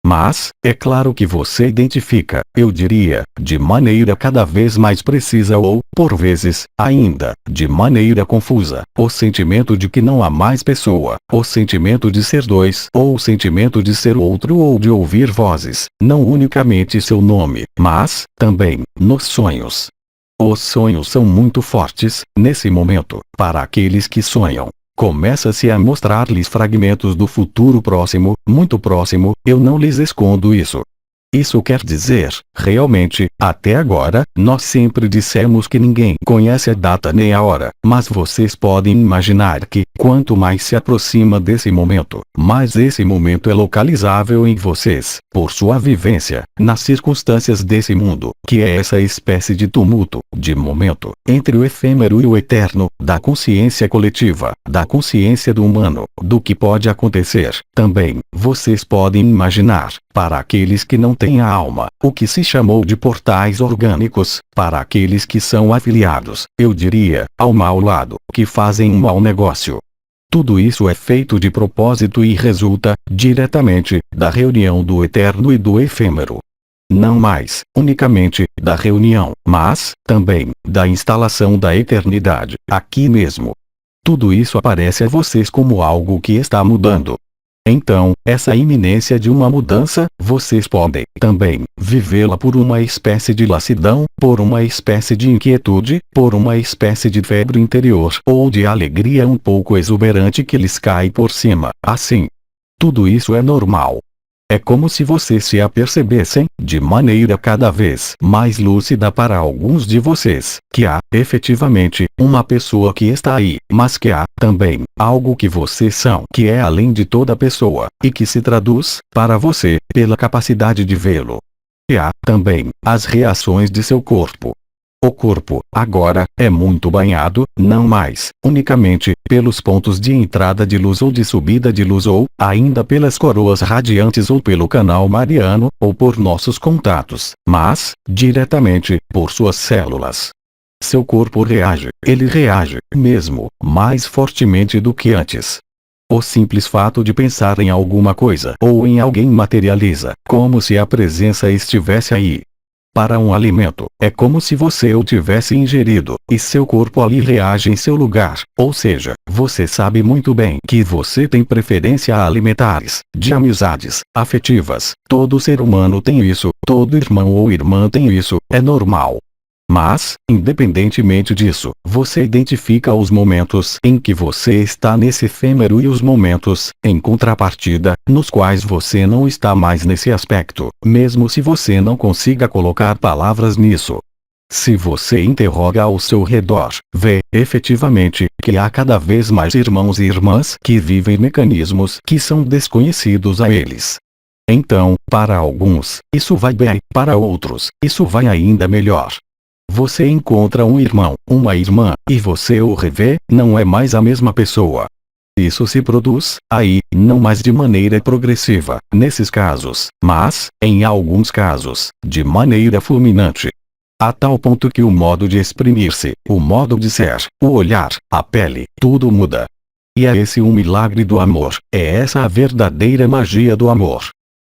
Mas, é claro que você identifica, eu diria, de maneira cada vez mais precisa ou, por vezes, ainda, de maneira confusa, o sentimento de que não há mais pessoa, o sentimento de ser dois, ou o sentimento de ser outro ou de ouvir vozes, não unicamente seu nome, mas, também, nos sonhos. Os sonhos são muito fortes, nesse momento, para aqueles que sonham. Começa-se a mostrar-lhes fragmentos do futuro próximo, muito próximo, eu não lhes escondo isso. Isso quer dizer, realmente, até agora, nós sempre dissemos que ninguém conhece a data nem a hora, mas vocês podem imaginar que, quanto mais se aproxima desse momento, mais esse momento é localizável em vocês, por sua vivência, nas circunstâncias desse mundo, que é essa espécie de tumulto, de momento, entre o efêmero e o eterno, da consciência coletiva, da consciência do humano, do que pode acontecer. Também, vocês podem imaginar, para aqueles que não têm a alma, o que se chamou de portais orgânicos, para aqueles que são afiliados, eu diria, ao mau lado, que fazem um mau negócio. Tudo isso é feito de propósito e resulta, diretamente, da reunião do eterno e do efêmero. Não mais, unicamente, da reunião, mas, também, da instalação da eternidade, aqui mesmo. Tudo isso aparece a vocês como algo que está mudando. Então, essa iminência de uma mudança, vocês podem também vivê-la por uma espécie de lassidão, por uma espécie de inquietude, por uma espécie de febre interior ou de alegria um pouco exuberante que lhes cai por cima. Assim, tudo isso é normal. É como se vocês se apercebessem, de maneira cada vez mais lúcida para alguns de vocês, que há, efetivamente, uma pessoa que está aí, mas que há, também, algo que vocês são, que é além de toda pessoa, e que se traduz, para você, pela capacidade de vê-lo. E há, também, as reações de seu corpo. O corpo, agora, é muito banhado, não mais, unicamente, pelos pontos de entrada de luz ou de subida de luz ou, ainda pelas coroas radiantes ou pelo canal mariano, ou por nossos contatos, mas, diretamente, por suas células. Seu corpo reage, ele reage, mesmo, mais fortemente do que antes. O simples fato de pensar em alguma coisa ou em alguém materializa, como se a presença estivesse aí. Para um alimento, é como se você o tivesse ingerido, e seu corpo ali reage em seu lugar, ou seja, você sabe muito bem que você tem preferência a alimentares, de amizades, afetivas, todo ser humano tem isso, todo irmão ou irmã tem isso, é normal. Mas, independentemente disso, você identifica os momentos em que você está nesse efêmero e os momentos, em contrapartida, nos quais você não está mais nesse aspecto, mesmo se você não consiga colocar palavras nisso. Se você interroga ao seu redor, vê, efetivamente, que há cada vez mais irmãos e irmãs que vivem mecanismos que são desconhecidos a eles. Então, para alguns, isso vai bem, para outros, isso vai ainda melhor. Você encontra um irmão, uma irmã, e você o revê, não é mais a mesma pessoa. Isso se produz, aí, não mais de maneira progressiva, nesses casos, mas, em alguns casos, de maneira fulminante. A tal ponto que o modo de exprimir-se, o modo de ser, o olhar, a pele, tudo muda. E é esse o milagre do amor, é essa a verdadeira magia do amor.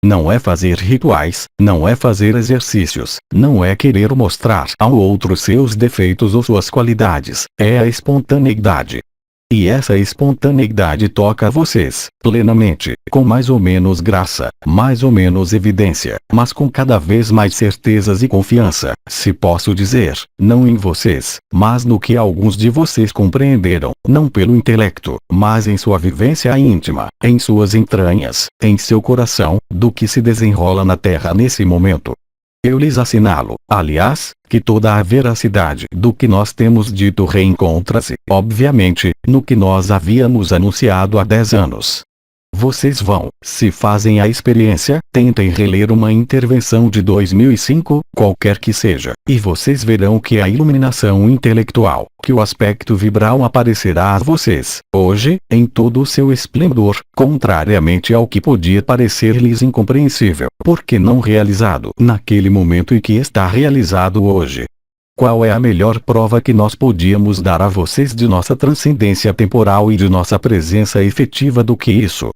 Não é fazer rituais, não é fazer exercícios, não é querer mostrar ao outro seus defeitos ou suas qualidades, é a espontaneidade. E essa espontaneidade toca vocês, plenamente, com mais ou menos graça, mais ou menos evidência, mas com cada vez mais certezas e confiança, se posso dizer, não em vocês, mas no que alguns de vocês compreenderam, não pelo intelecto, mas em sua vivência íntima, em suas entranhas, em seu coração, do que se desenrola na Terra nesse momento. Eu lhes assinalo, aliás, que toda a veracidade do que nós temos dito reencontra-se, obviamente, no que nós havíamos anunciado há 10 anos. Vocês vão, se fazem a experiência, tentem reler uma intervenção de 2005, qualquer que seja, e vocês verão que a iluminação intelectual, que o aspecto vibral aparecerá a vocês, hoje, em todo o seu esplendor, contrariamente ao que podia parecer-lhes incompreensível, porque não realizado naquele momento e que está realizado hoje. Qual é a melhor prova que nós podíamos dar a vocês de nossa transcendência temporal e de nossa presença efetiva do que isso?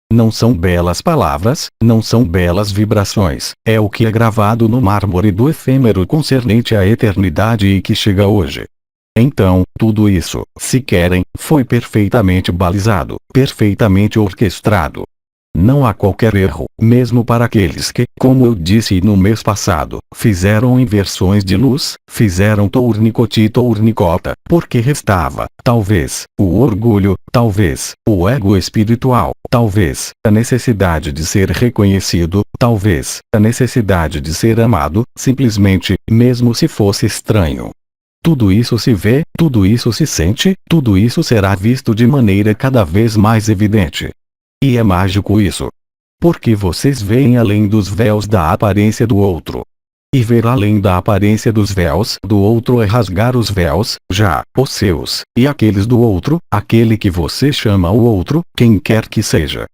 Não são belas palavras, não são belas vibrações, é o que é gravado no mármore do efêmero concernente à eternidade e que chega hoje. Então, tudo isso, se querem, foi perfeitamente balizado, perfeitamente orquestrado. Não há qualquer erro, mesmo para aqueles que, como eu disse no mês passado, fizeram inversões de luz, fizeram tournicote e tournicota, porque restava, talvez, o orgulho, talvez, o ego espiritual, talvez, a necessidade de ser reconhecido, talvez, a necessidade de ser amado, simplesmente, mesmo se fosse estranho. Tudo isso se vê, tudo isso se sente, tudo isso será visto de maneira cada vez mais evidente. E é mágico isso. Porque vocês veem além dos véus da aparência do outro. E ver além da aparência dos véus do outro é rasgar os véus, já, os seus, e aqueles do outro, aquele que você chama o outro, quem quer que seja.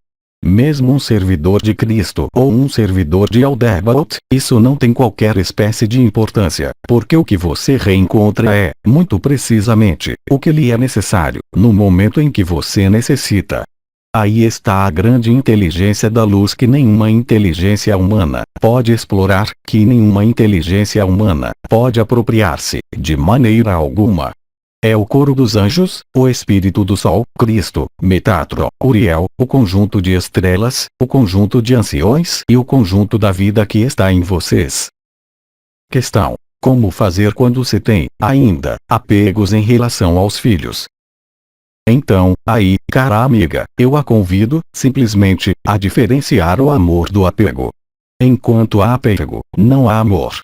Mesmo um servidor de Cristo ou um servidor de Aldebaoth, isso não tem qualquer espécie de importância, porque o que você reencontra é, muito precisamente, o que lhe é necessário, no momento em que você necessita. Aí está a grande inteligência da luz que nenhuma inteligência humana pode explorar, que nenhuma inteligência humana pode apropriar-se, de maneira alguma. É o coro dos anjos, o espírito do sol, Cristo, Metatron, Uriel, o conjunto de estrelas, o conjunto de anciões e o conjunto da vida que está em vocês. Questão: como fazer quando se tem, ainda, apegos em relação aos filhos? Então, aí, cara amiga, eu a convido, simplesmente, a diferenciar o amor do apego. Enquanto há apego, não há amor.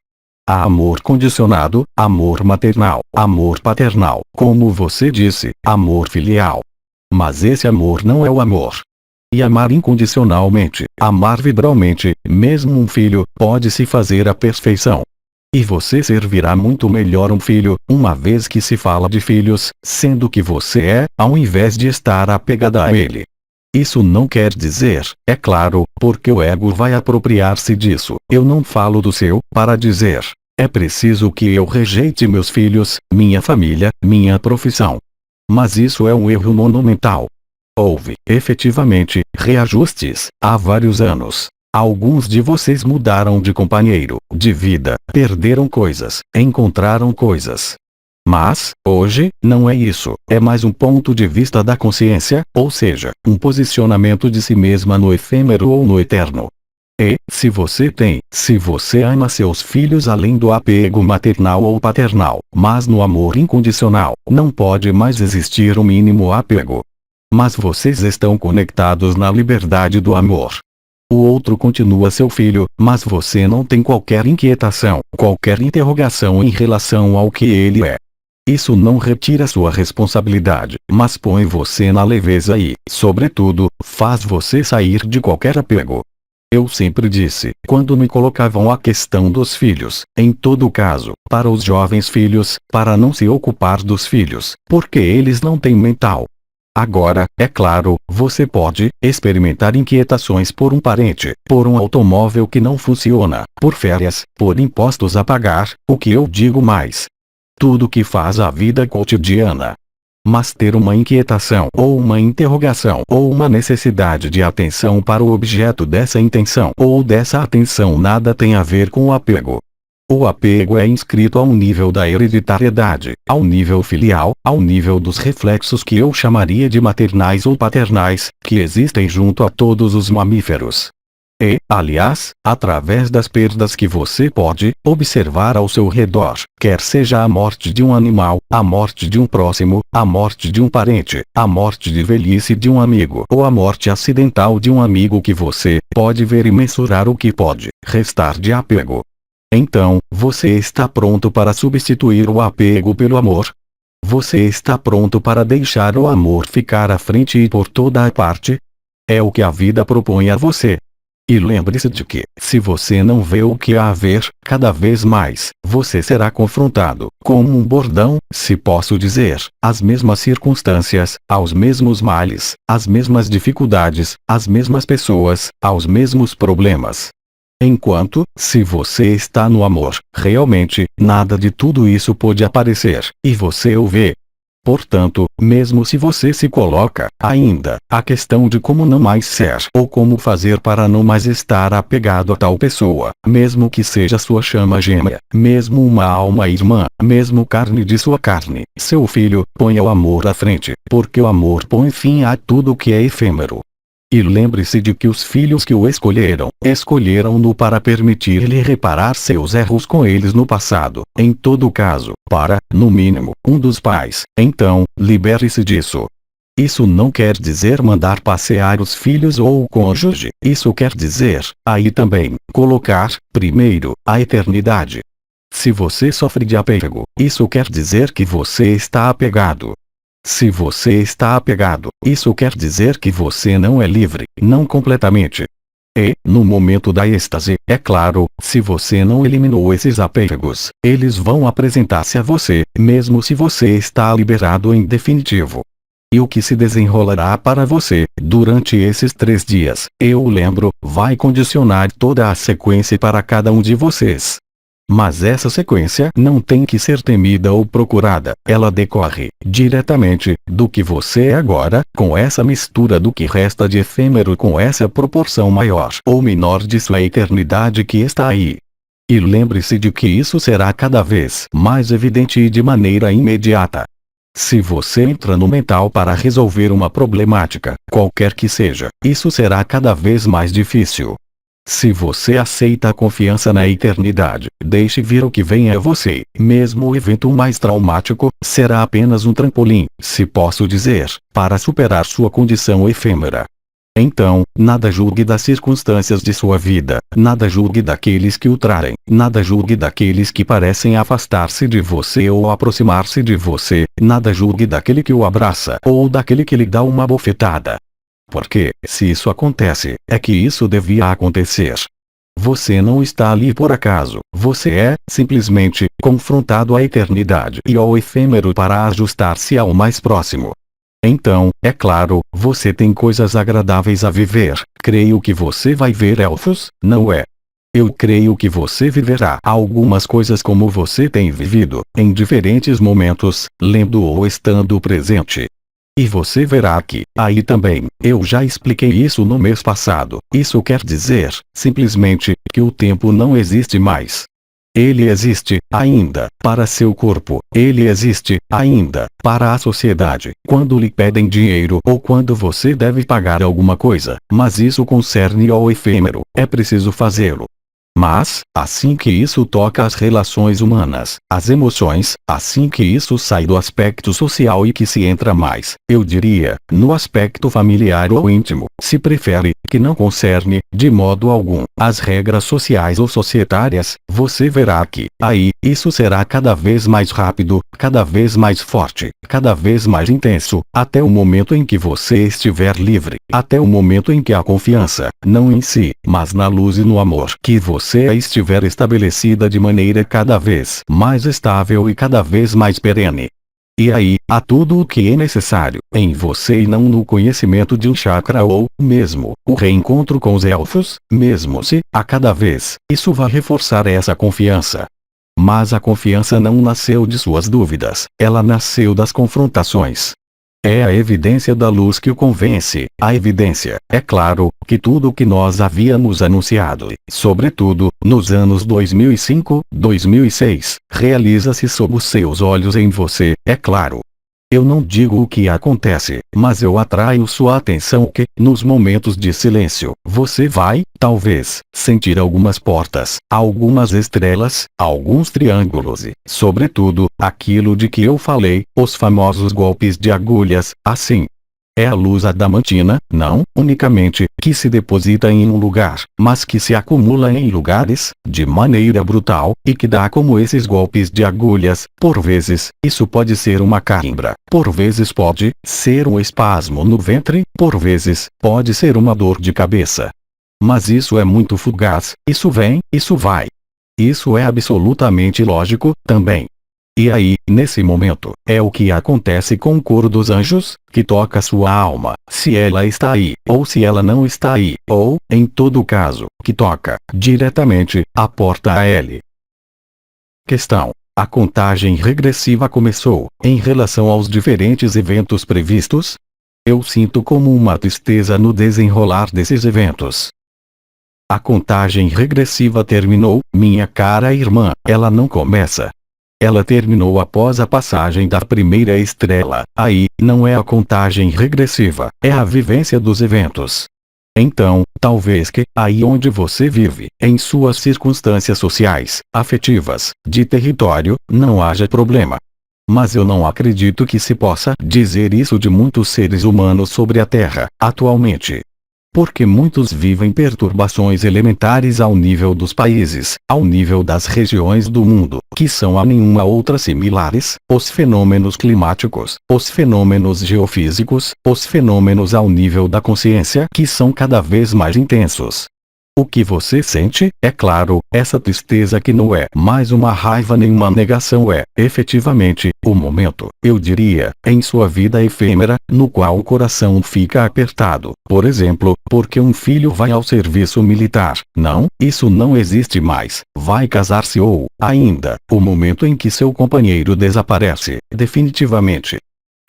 Há amor condicionado, amor maternal, amor paternal, como você disse, amor filial. Mas esse amor não é o amor. E amar incondicionalmente, amar vibralmente, mesmo um filho, pode se fazer à perfeição. E você servirá muito melhor um filho, uma vez que se fala de filhos, sendo que você é, ao invés de estar apegada a ele. Isso não quer dizer, é claro, porque o ego vai apropriar-se disso. Eu não falo do seu, para dizer, é preciso que eu rejeite meus filhos, minha família, minha profissão. Mas isso é um erro monumental. Houve, efetivamente, reajustes, há vários anos. Alguns de vocês mudaram de companheiro, de vida, perderam coisas, encontraram coisas. Mas, hoje, não é isso, é mais um ponto de vista da consciência, ou seja, um posicionamento de si mesma no efêmero ou no eterno. E, se você ama seus filhos além do apego maternal ou paternal, mas no amor incondicional, não pode mais existir o mínimo apego. Mas vocês estão conectados na liberdade do amor. O outro continua seu filho, mas você não tem qualquer inquietação, qualquer interrogação em relação ao que ele é. Isso não retira sua responsabilidade, mas põe você na leveza e, sobretudo, faz você sair de qualquer apego. Eu sempre disse, quando me colocavam a questão dos filhos, em todo caso, para os jovens filhos, para não se ocupar dos filhos, porque eles não têm mental. Agora, é claro, você pode experimentar inquietações por um parente, por um automóvel que não funciona, por férias, por impostos a pagar, o que eu digo mais. Tudo que faz a vida cotidiana. Mas ter uma inquietação ou uma interrogação ou uma necessidade de atenção para o objeto dessa intenção ou dessa atenção nada tem a ver com o apego. O apego é inscrito ao nível da hereditariedade, ao nível filial, ao nível dos reflexos que eu chamaria de maternais ou paternais, que existem junto a todos os mamíferos. E, aliás, através das perdas que você pode observar ao seu redor, quer seja a morte de um animal, a morte de um próximo, a morte de um parente, a morte de velhice de um amigo ou a morte acidental de um amigo que você pode ver e mensurar o que pode restar de apego. Então, você está pronto para substituir o apego pelo amor? Você está pronto para deixar o amor ficar à frente e por toda a parte? É o que a vida propõe a você. E lembre-se de que, se você não vê o que há a ver, cada vez mais, você será confrontado, como um bordão, se posso dizer, às mesmas circunstâncias, aos mesmos males, às mesmas dificuldades, às mesmas pessoas, aos mesmos problemas. Enquanto, se você está no amor, realmente, nada de tudo isso pode aparecer, e você o vê. Portanto, mesmo se você se coloca, ainda, a questão de como não mais ser ou como fazer para não mais estar apegado a tal pessoa, mesmo que seja sua chama gêmea, mesmo uma alma irmã, mesmo carne de sua carne, seu filho, ponha o amor à frente, porque o amor põe fim a tudo que é efêmero. E lembre-se de que os filhos que o escolheram-no para permitir-lhe reparar seus erros com eles no passado, em todo caso, para, no mínimo, um dos pais. Então, libere-se disso. Isso não quer dizer mandar passear os filhos ou o cônjuge, isso quer dizer, aí também, colocar, primeiro, a eternidade. Se você sofre de apego, isso quer dizer que você está apegado. Se você está apegado, isso quer dizer que você não é livre, não completamente. E, no momento da êxtase, é claro, se você não eliminou esses apegos, eles vão apresentar-se a você, mesmo se você está liberado em definitivo. E o que se desenrolará para você, durante esses 3 dias, eu lembro, vai condicionar toda a sequência para cada um de vocês. Mas essa sequência não tem que ser temida ou procurada, ela decorre, diretamente, do que você é agora, com essa mistura do que resta de efêmero com essa proporção maior ou menor de sua eternidade que está aí. E lembre-se de que isso será cada vez mais evidente e de maneira imediata. Se você entra no mental para resolver uma problemática, qualquer que seja, isso será cada vez mais difícil. Se você aceita a confiança na eternidade, deixe vir o que vem a você, mesmo o evento mais traumático, será apenas um trampolim, se posso dizer, para superar sua condição efêmera. Então, nada julgue das circunstâncias de sua vida, nada julgue daqueles que o traem, nada julgue daqueles que parecem afastar-se de você ou aproximar-se de você, nada julgue daquele que o abraça ou daquele que lhe dá uma bofetada. Porque, se isso acontece, é que isso devia acontecer. Você não está ali por acaso, você é, simplesmente, confrontado à eternidade e ao efêmero para ajustar-se ao mais próximo. Então, é claro, você tem coisas agradáveis a viver, creio que você vai ver elfos, não é? Eu creio que você viverá algumas coisas como você tem vivido, em diferentes momentos, lendo ou estando presente. E você verá que, aí também, eu já expliquei isso no mês passado, isso quer dizer, simplesmente, que o tempo não existe mais. Ele existe, ainda, para seu corpo, ele existe, ainda, para a sociedade, quando lhe pedem dinheiro ou quando você deve pagar alguma coisa, mas isso concerne ao efêmero, é preciso fazê-lo. Mas, assim que isso toca as relações humanas, as emoções, assim que isso sai do aspecto social e que se entra mais, eu diria, no aspecto familiar ou íntimo, se prefere, que não concerne, de modo algum, as regras sociais ou societárias, você verá que, aí, isso será cada vez mais rápido, cada vez mais forte, cada vez mais intenso, até o momento em que você estiver livre, até o momento em que a confiança, não em si, mas na luz e no amor que você estiver estabelecida de maneira cada vez mais estável e cada vez mais perene. E aí, há tudo o que é necessário, em você e não no conhecimento de um chakra ou, mesmo, o reencontro com os elfos, mesmo se, a cada vez, isso vai reforçar essa confiança. Mas a confiança não nasceu de suas dúvidas, ela nasceu das confrontações. É a evidência da luz que o convence, a evidência, é claro, que tudo o que nós havíamos anunciado, sobretudo, nos anos 2005, 2006, realiza-se sob os seus olhos em você, é claro. Eu não digo o que acontece, mas eu atraio sua atenção que, nos momentos de silêncio, você vai, talvez, sentir algumas portas, algumas estrelas, alguns triângulos e, sobretudo, aquilo de que eu falei, os famosos golpes de agulhas, assim. É a luz adamantina, não, unicamente, que se deposita em um lugar, mas que se acumula em lugares, de maneira brutal, e que dá como esses golpes de agulhas, por vezes, isso pode ser uma cãibra, por vezes pode ser um espasmo no ventre, por vezes, pode ser uma dor de cabeça. Mas isso é muito fugaz, isso vem, isso vai. Isso é absolutamente lógico, também. E aí, nesse momento, é o que acontece com o coro dos anjos, que toca sua alma, se ela está aí, ou se ela não está aí, ou, em todo caso, que toca, diretamente, a porta a ele. Questão. A contagem regressiva começou, em relação aos diferentes eventos previstos? Eu sinto como uma tristeza no desenrolar desses eventos. A contagem regressiva terminou, minha cara irmã, ela não começa. Ela terminou após a passagem da primeira estrela, aí, não é a contagem regressiva, é a vivência dos eventos. Então, talvez que, aí onde você vive, em suas circunstâncias sociais, afetivas, de território, não haja problema. Mas eu não acredito que se possa dizer isso de muitos seres humanos sobre a Terra, atualmente. Porque muitos vivem perturbações elementares ao nível dos países, ao nível das regiões do mundo, que são a nenhuma outra similares, os fenômenos climáticos, os fenômenos geofísicos, os fenômenos ao nível da consciência que são cada vez mais intensos. O que você sente, é claro, essa tristeza que não é mais uma raiva nem uma negação é, efetivamente, o momento, eu diria, em sua vida efêmera, no qual o coração fica apertado, por exemplo, porque um filho vai ao serviço militar, não, isso não existe mais, vai casar-se ou, ainda, o momento em que seu companheiro desaparece, definitivamente.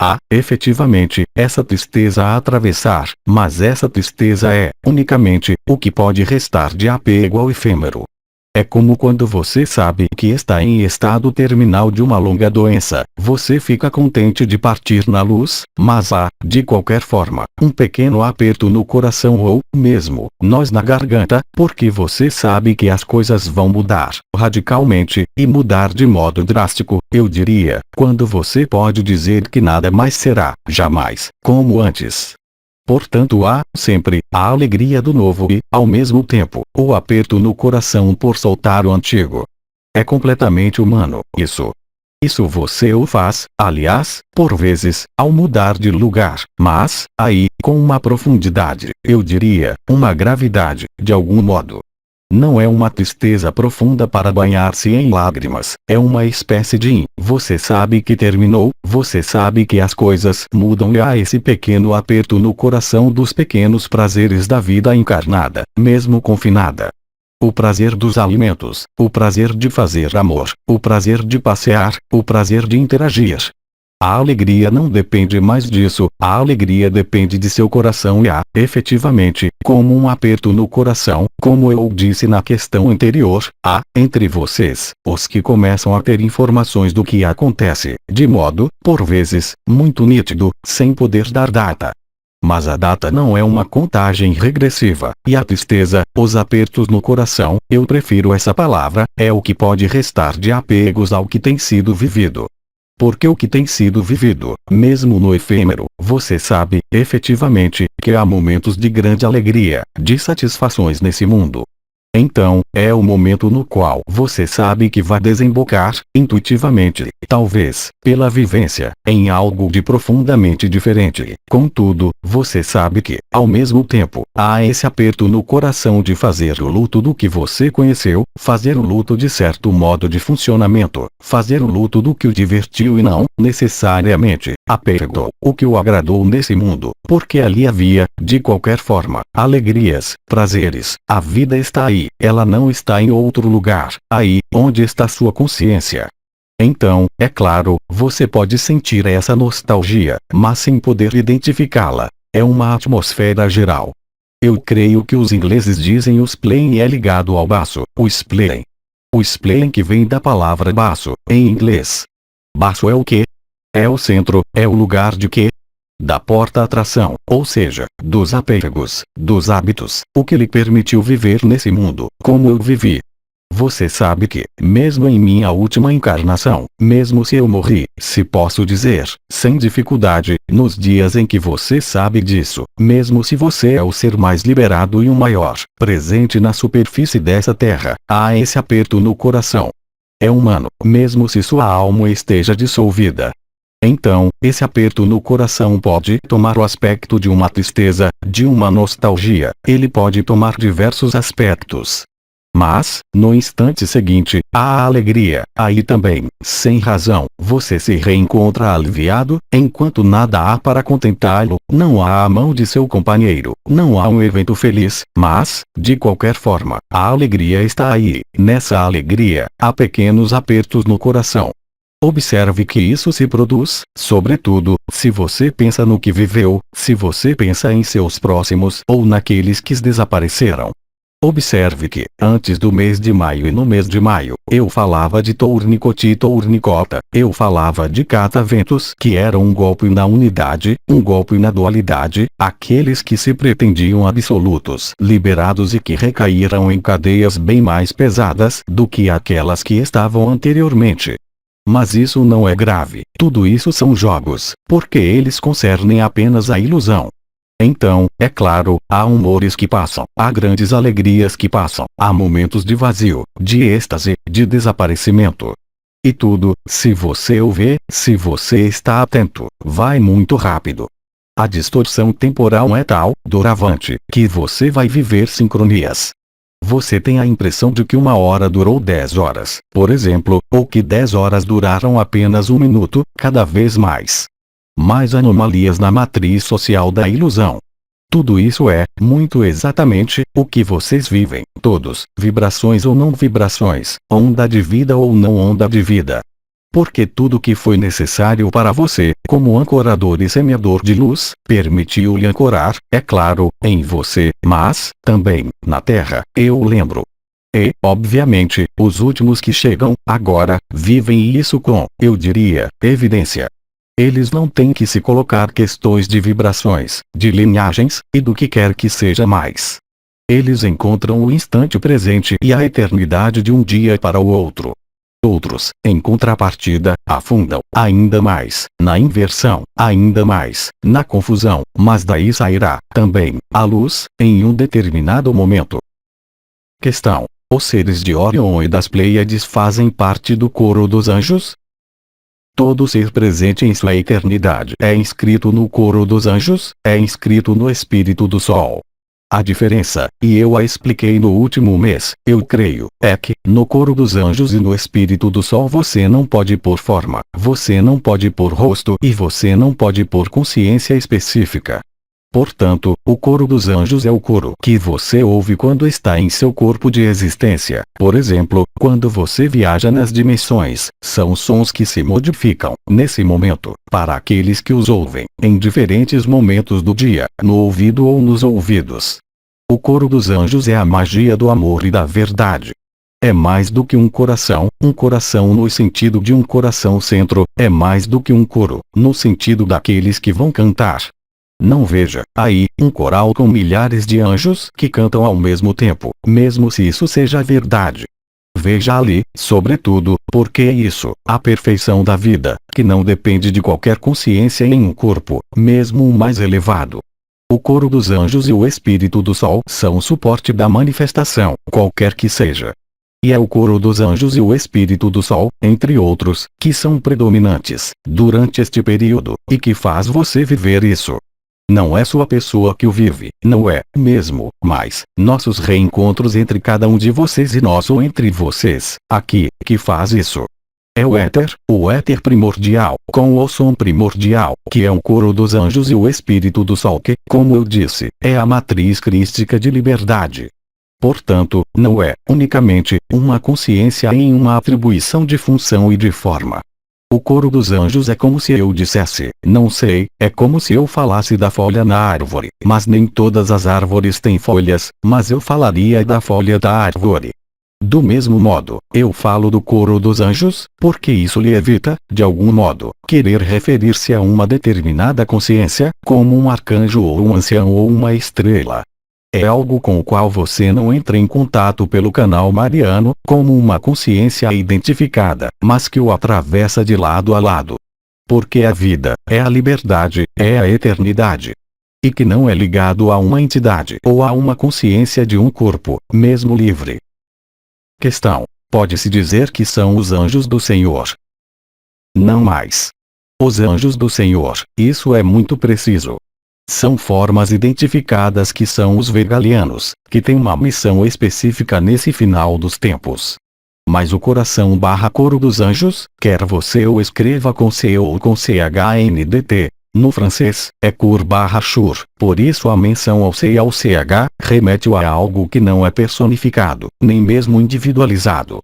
Há, efetivamente, essa tristeza a atravessar, mas essa tristeza é, unicamente, o que pode restar de apego ao efêmero. É como quando você sabe que está em estado terminal de uma longa doença, você fica contente de partir na luz, mas há, de qualquer forma, um pequeno aperto no coração ou, mesmo, nós na garganta, porque você sabe que as coisas vão mudar radicalmente, e mudar de modo drástico, eu diria, quando você pode dizer que nada mais será, jamais, como antes. Portanto há, sempre, a alegria do novo e, ao mesmo tempo, o aperto no coração por soltar o antigo. É completamente humano, isso. Isso você o faz, aliás, por vezes, ao mudar de lugar, mas, aí, com uma profundidade, eu diria, uma gravidade, de algum modo. Não é uma tristeza profunda para banhar-se em lágrimas, é uma espécie de você sabe que terminou, você sabe que as coisas mudam e há esse pequeno aperto no coração dos pequenos prazeres da vida encarnada, mesmo confinada. O prazer dos alimentos, o prazer de fazer amor, o prazer de passear, o prazer de interagir. A alegria não depende mais disso, a alegria depende de seu coração e há, efetivamente, como um aperto no coração, como eu disse na questão anterior, há, entre vocês, os que começam a ter informações do que acontece, de modo, por vezes, muito nítido, sem poder dar data. Mas a data não é uma contagem regressiva, e a tristeza, os apertos no coração, eu prefiro essa palavra, é o que pode restar de apegos ao que tem sido vivido. Porque o que tem sido vivido, mesmo no efêmero, você sabe, efetivamente, que há momentos de grande alegria, de satisfações nesse mundo. Então, é o momento no qual você sabe que vai desembocar, intuitivamente, talvez, pela vivência, em algo de profundamente diferente. Contudo, você sabe que, ao mesmo tempo, há esse aperto no coração de fazer o luto do que você conheceu, fazer o luto de certo modo de funcionamento, fazer o luto do que o divertiu e não, necessariamente, apegou, o que o agradou nesse mundo, porque ali havia, de qualquer forma, alegrias, prazeres, a vida está aí, ela não está em outro lugar, aí, onde está sua consciência. Então, é claro, você pode sentir essa nostalgia, mas sem poder identificá-la. É uma atmosfera geral. Eu creio que os ingleses dizem o spleen é ligado ao baço, o spleen. O spleen que vem da palavra baço, em inglês. Baço é o quê? É o centro, é o lugar de quê? Da porta-atração, ou seja, dos apegos, dos hábitos, o que lhe permitiu viver nesse mundo, como eu vivi. Você sabe que, mesmo em minha última encarnação, mesmo se eu morri, se posso dizer, sem dificuldade, nos dias em que você sabe disso, mesmo se você é o ser mais liberado e o maior, presente na superfície dessa terra, há esse aperto no coração. É humano, mesmo se sua alma esteja dissolvida. Então, esse aperto no coração pode tomar o aspecto de uma tristeza, de uma nostalgia, ele pode tomar diversos aspectos. Mas, no instante seguinte, há a alegria, aí também, sem razão, você se reencontra aliviado, enquanto nada há para contentá-lo, não há a mão de seu companheiro, não há um evento feliz, mas, de qualquer forma, a alegria está aí, nessa alegria, há pequenos apertos no coração. Observe que isso se produz, sobretudo, se você pensa no que viveu, se você pensa em seus próximos ou naqueles que desapareceram. Observe que, antes do mês de maio e no mês de maio, eu falava de tourniquet e tournicota, eu falava de cataventos que eram um golpe na unidade, um golpe na dualidade, aqueles que se pretendiam absolutos, liberados e que recaíram em cadeias bem mais pesadas do que aquelas que estavam anteriormente. Mas isso não é grave, tudo isso são jogos, porque eles concernem apenas a ilusão. Então, é claro, há humores que passam, há grandes alegrias que passam, há momentos de vazio, de êxtase, de desaparecimento. E tudo, se você o vê, se você está atento, vai muito rápido. A distorção temporal é tal, doravante, que você vai viver sincronias. Você tem a impressão de que uma hora durou 10 horas, por exemplo, ou que 10 horas duraram apenas um minuto, cada vez mais. Mais anomalias na matriz social da ilusão. Tudo isso é, muito exatamente, o que vocês vivem, todos, vibrações ou não vibrações, onda de vida ou não onda de vida. Porque tudo que foi necessário para você, como ancorador e semeador de luz, permitiu-lhe ancorar, é claro, em você, mas, também, na Terra, eu lembro. E, obviamente, os últimos que chegam, agora, vivem isso com, eu diria, evidência. Eles não têm que se colocar questões de vibrações, de linhagens, e do que quer que seja mais. Eles encontram o instante presente e a eternidade de um dia para o outro. Outros, em contrapartida, afundam, ainda mais, na inversão, ainda mais, na confusão, mas daí sairá, também, a luz, em um determinado momento. Questão: os seres de Orion e das Pleiades fazem parte do coro dos anjos? Todo ser presente em sua eternidade é inscrito no coro dos anjos, é inscrito no espírito do Sol. A diferença, e eu a expliquei no último mês, eu creio, é que, no coro dos anjos e no espírito do Sol você não pode pôr forma, você não pode pôr rosto e você não pode pôr consciência específica. Portanto, o coro dos anjos é o coro que você ouve quando está em seu corpo de existência. Por exemplo, quando você viaja nas dimensões, são sons que se modificam, nesse momento, para aqueles que os ouvem, em diferentes momentos do dia, no ouvido ou nos ouvidos. O coro dos anjos é a magia do amor e da verdade. É mais do que um coração no sentido de um coração centro, é mais do que um coro, no sentido daqueles que vão cantar. Não veja, aí, um coral com milhares de anjos que cantam ao mesmo tempo, mesmo se isso seja verdade. Veja ali, sobretudo, porque é isso, a perfeição da vida, que não depende de qualquer consciência em um corpo, mesmo o mais elevado. O coro dos anjos e o espírito do Sol são o suporte da manifestação, qualquer que seja. E é o coro dos anjos e o espírito do Sol, entre outros, que são predominantes, durante este período, e que faz você viver isso. Não é sua pessoa que o vive, não é, mesmo, mas, nossos reencontros entre cada um de vocês e nosso entre vocês, aqui, que faz isso. É o éter primordial, com o som primordial, que é o coro dos anjos e o espírito do Sol que, como eu disse, é a matriz crística de liberdade. Portanto, não é, unicamente, uma consciência em uma atribuição de função e de forma. O coro dos anjos é como se eu dissesse, não sei, é como se eu falasse da folha na árvore, mas nem todas as árvores têm folhas, mas eu falaria da folha da árvore. Do mesmo modo, eu falo do coro dos anjos, porque isso lhe evita, de algum modo, querer referir-se a uma determinada consciência, como um arcanjo ou um ancião ou uma estrela. É algo com o qual você não entra em contato pelo canal mariano, como uma consciência identificada, mas que o atravessa de lado a lado. Porque a vida, é a liberdade, é a eternidade. E que não é ligado a uma entidade ou a uma consciência de um corpo, mesmo livre. Questão: pode-se dizer que são os anjos do Senhor? Não mais. Os anjos do Senhor, isso é muito preciso. São formas identificadas que são os vegalianos, que têm uma missão específica nesse final dos tempos. Mas o coração/coro dos anjos, quer você o escreva com C ou com CHNDT, no francês, é cor/chur, por isso a menção ao C e ao CH, remete-o a algo que não é personificado, nem mesmo individualizado.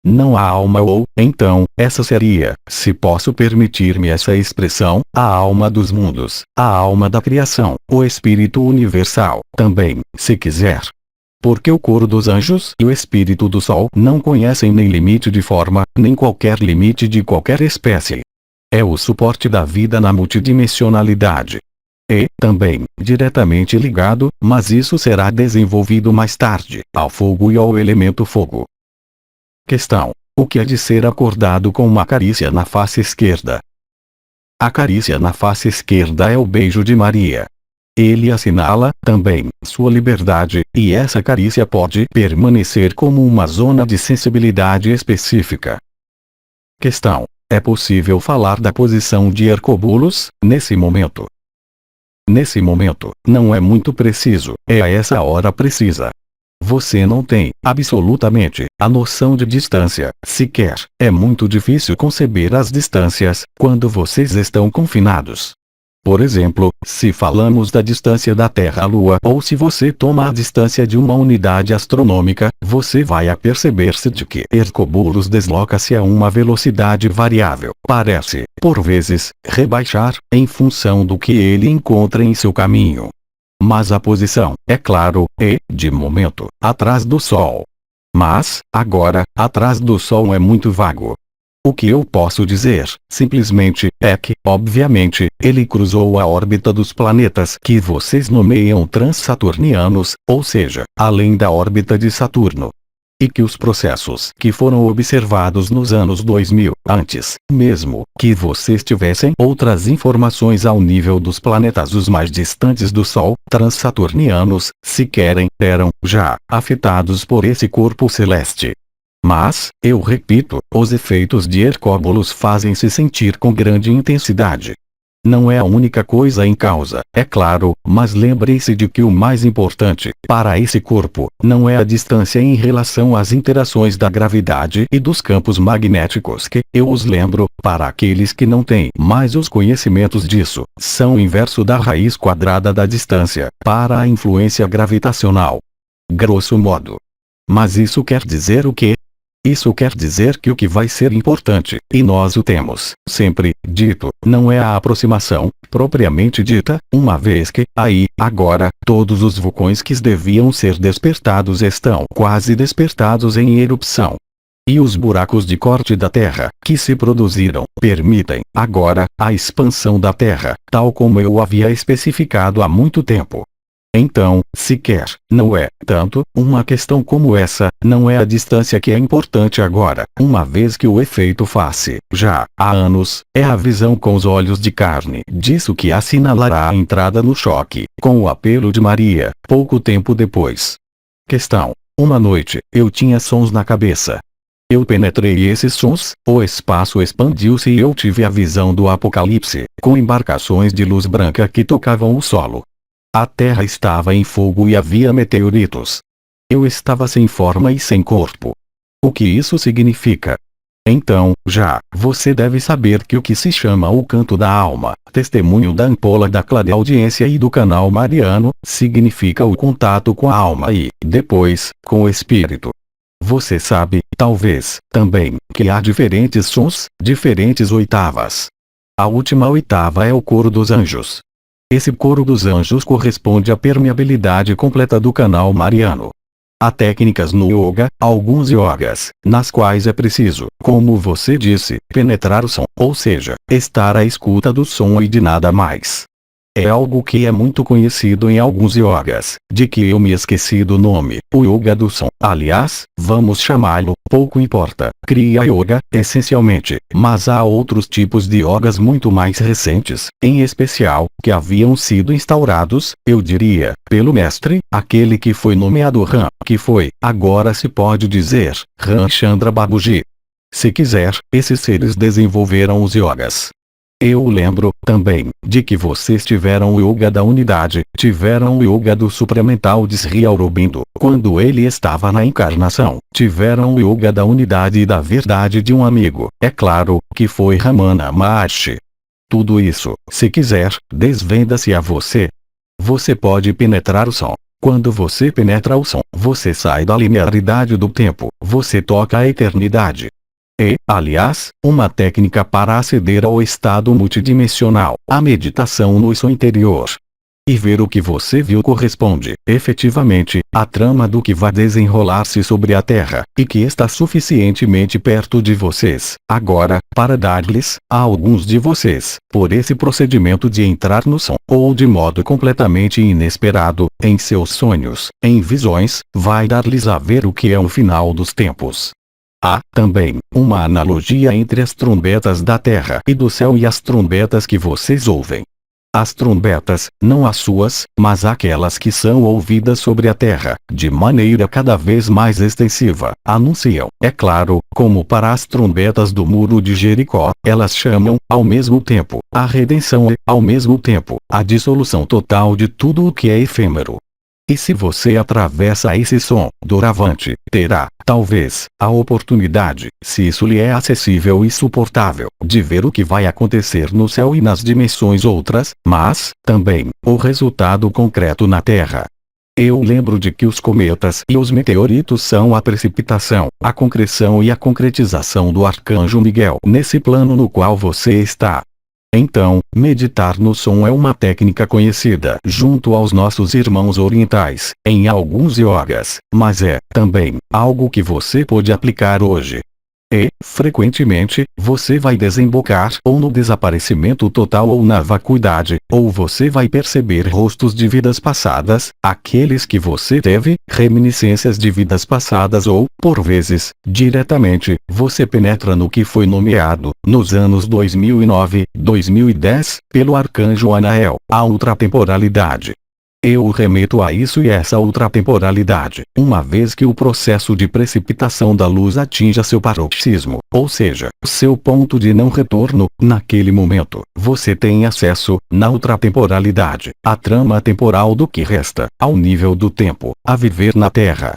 Não há alma ou, então, essa seria, se posso permitir-me essa expressão, a alma dos mundos, a alma da criação, o espírito universal, também, se quiser. Porque o coro dos anjos e o espírito do Sol não conhecem nem limite de forma, nem qualquer limite de qualquer espécie. É o suporte da vida na multidimensionalidade. E, também, diretamente ligado, mas isso será desenvolvido mais tarde, ao fogo e ao elemento fogo. Questão: o que é de ser acordado com uma carícia na face esquerda? A carícia na face esquerda é o beijo de Maria. Ele assinala, também, sua liberdade, e essa carícia pode permanecer como uma zona de sensibilidade específica. Questão: é possível falar da posição de Hercóbulos, nesse momento? Nesse momento, não é muito preciso, é a essa hora precisa. Você não tem, absolutamente, a noção de distância, sequer. É muito difícil conceber as distâncias, quando vocês estão confinados. Por exemplo, se falamos da distância da Terra à Lua, ou se você toma a distância de uma unidade astronômica, você vai aperceber-se de que Hercóbulos desloca-se a uma velocidade variável. Parece, por vezes, rebaixar, em função do que ele encontra em seu caminho. Mas a posição, é claro, é, de momento, atrás do Sol. Mas, agora, atrás do Sol é muito vago. O que eu posso dizer, simplesmente, é que, obviamente, ele cruzou a órbita dos planetas que vocês nomeiam transsaturnianos, ou seja, além da órbita de Saturno. E que os processos que foram observados nos anos 2000, antes mesmo que vocês tivessem outras informações ao nível dos planetas os mais distantes do Sol, transsaturnianos, se querem, eram já afetados por esse corpo celeste. Mas, eu repito, os efeitos de Hercóbulos fazem-se sentir com grande intensidade. Não é a única coisa em causa, é claro, mas lembre-se de que o mais importante, para esse corpo, não é a distância em relação às interações da gravidade e dos campos magnéticos que, eu os lembro, para aqueles que não têm mais os conhecimentos disso, são o inverso da raiz quadrada da distância, para a influência gravitacional. Grosso modo. Mas isso quer dizer o quê? Isso quer dizer que o que vai ser importante, e nós o temos, sempre, dito, não é a aproximação, propriamente dita, uma vez que, aí, agora, todos os vulcões que deviam ser despertados estão quase despertados em erupção. E os buracos de corte da Terra, que se produziram, permitem, agora, a expansão da Terra, tal como eu havia especificado há muito tempo. Então, sequer, não é, tanto, uma questão como essa, não é a distância que é importante agora, uma vez que o efeito faz-se, já, há anos, é a visão com os olhos de carne disso que assinalará a entrada no choque, com o apelo de Maria, pouco tempo depois. Questão. Uma noite, eu tinha sons na cabeça. Eu penetrei esses sons, o espaço expandiu-se e eu tive a visão do Apocalipse, com embarcações de luz branca que tocavam o solo. A Terra estava em fogo e havia meteoritos. Eu estava sem forma e sem corpo. O que isso significa? Então, já, você deve saber que o que se chama o canto da alma, testemunho da ampola da clareaudiência e do canal mariano, significa o contato com a alma e, depois, com o espírito. Você sabe, talvez, também, que há diferentes sons, diferentes oitavas. A última oitava é o coro dos anjos. Esse coro dos anjos corresponde à permeabilidade completa do canal mariano. Há técnicas no yoga, alguns yogas, nas quais é preciso, como você disse, penetrar o som, ou seja, estar à escuta do som e de nada mais. É algo que é muito conhecido em alguns yogas, de que eu me esqueci do nome, o yoga do som. Aliás, vamos chamá-lo, pouco importa, Kriya Yoga, essencialmente, mas há outros tipos de yogas muito mais recentes, em especial, que haviam sido instaurados, eu diria, pelo mestre, aquele que foi nomeado Ram, que foi, agora se pode dizer, Ramchandra Babuji. Se quiser, esses seres desenvolveram os yogas. Eu lembro, também, de que vocês tiveram o yoga da unidade, tiveram o yoga do supramental de Sri Aurobindo, quando ele estava na encarnação, tiveram o yoga da unidade e da verdade de um amigo, é claro, que foi Ramana Maharshi. Tudo isso, se quiser, desvenda-se a você. Você pode penetrar o som. Quando você penetra o som, você sai da linearidade do tempo, você toca a eternidade. E, aliás, uma técnica para aceder ao estado multidimensional, a meditação no som interior. E ver o que você viu corresponde, efetivamente, à trama do que vai desenrolar-se sobre a Terra, e que está suficientemente perto de vocês, agora, para dar-lhes, a alguns de vocês, por esse procedimento de entrar no som, ou de modo completamente inesperado, em seus sonhos, em visões, vai dar-lhes a ver o que é o final dos tempos. Há, também, uma analogia entre as trombetas da terra e do céu e as trombetas que vocês ouvem. As trombetas, não as suas, mas aquelas que são ouvidas sobre a terra, de maneira cada vez mais extensiva, anunciam, é claro, como para as trombetas do muro de Jericó, elas chamam, ao mesmo tempo, a redenção e, ao mesmo tempo, a dissolução total de tudo o que é efêmero. E se você atravessa esse som, doravante, terá, talvez, a oportunidade, se isso lhe é acessível e suportável, de ver o que vai acontecer no céu e nas dimensões outras, mas, também, o resultado concreto na Terra. Eu lembro de que os cometas e os meteoritos são a precipitação, a concreção e a concretização do Arcanjo Miguel nesse plano no qual você está. Então, meditar no som é uma técnica conhecida junto aos nossos irmãos orientais, em alguns yogas, mas é, também, algo que você pode aplicar hoje. E, frequentemente, você vai desembocar ou no desaparecimento total ou na vacuidade, ou você vai perceber rostos de vidas passadas, aqueles que você teve, reminiscências de vidas passadas ou, por vezes, diretamente, você penetra no que foi nomeado, nos anos 2009, 2010, pelo arcanjo Anael, a ultratemporalidade. Eu o remeto a isso e essa ultratemporalidade, uma vez que o processo de precipitação da luz atinja seu paroxismo, ou seja, seu ponto de não retorno, naquele momento, você tem acesso, na ultratemporalidade, à trama temporal do que resta, ao nível do tempo, a viver na Terra.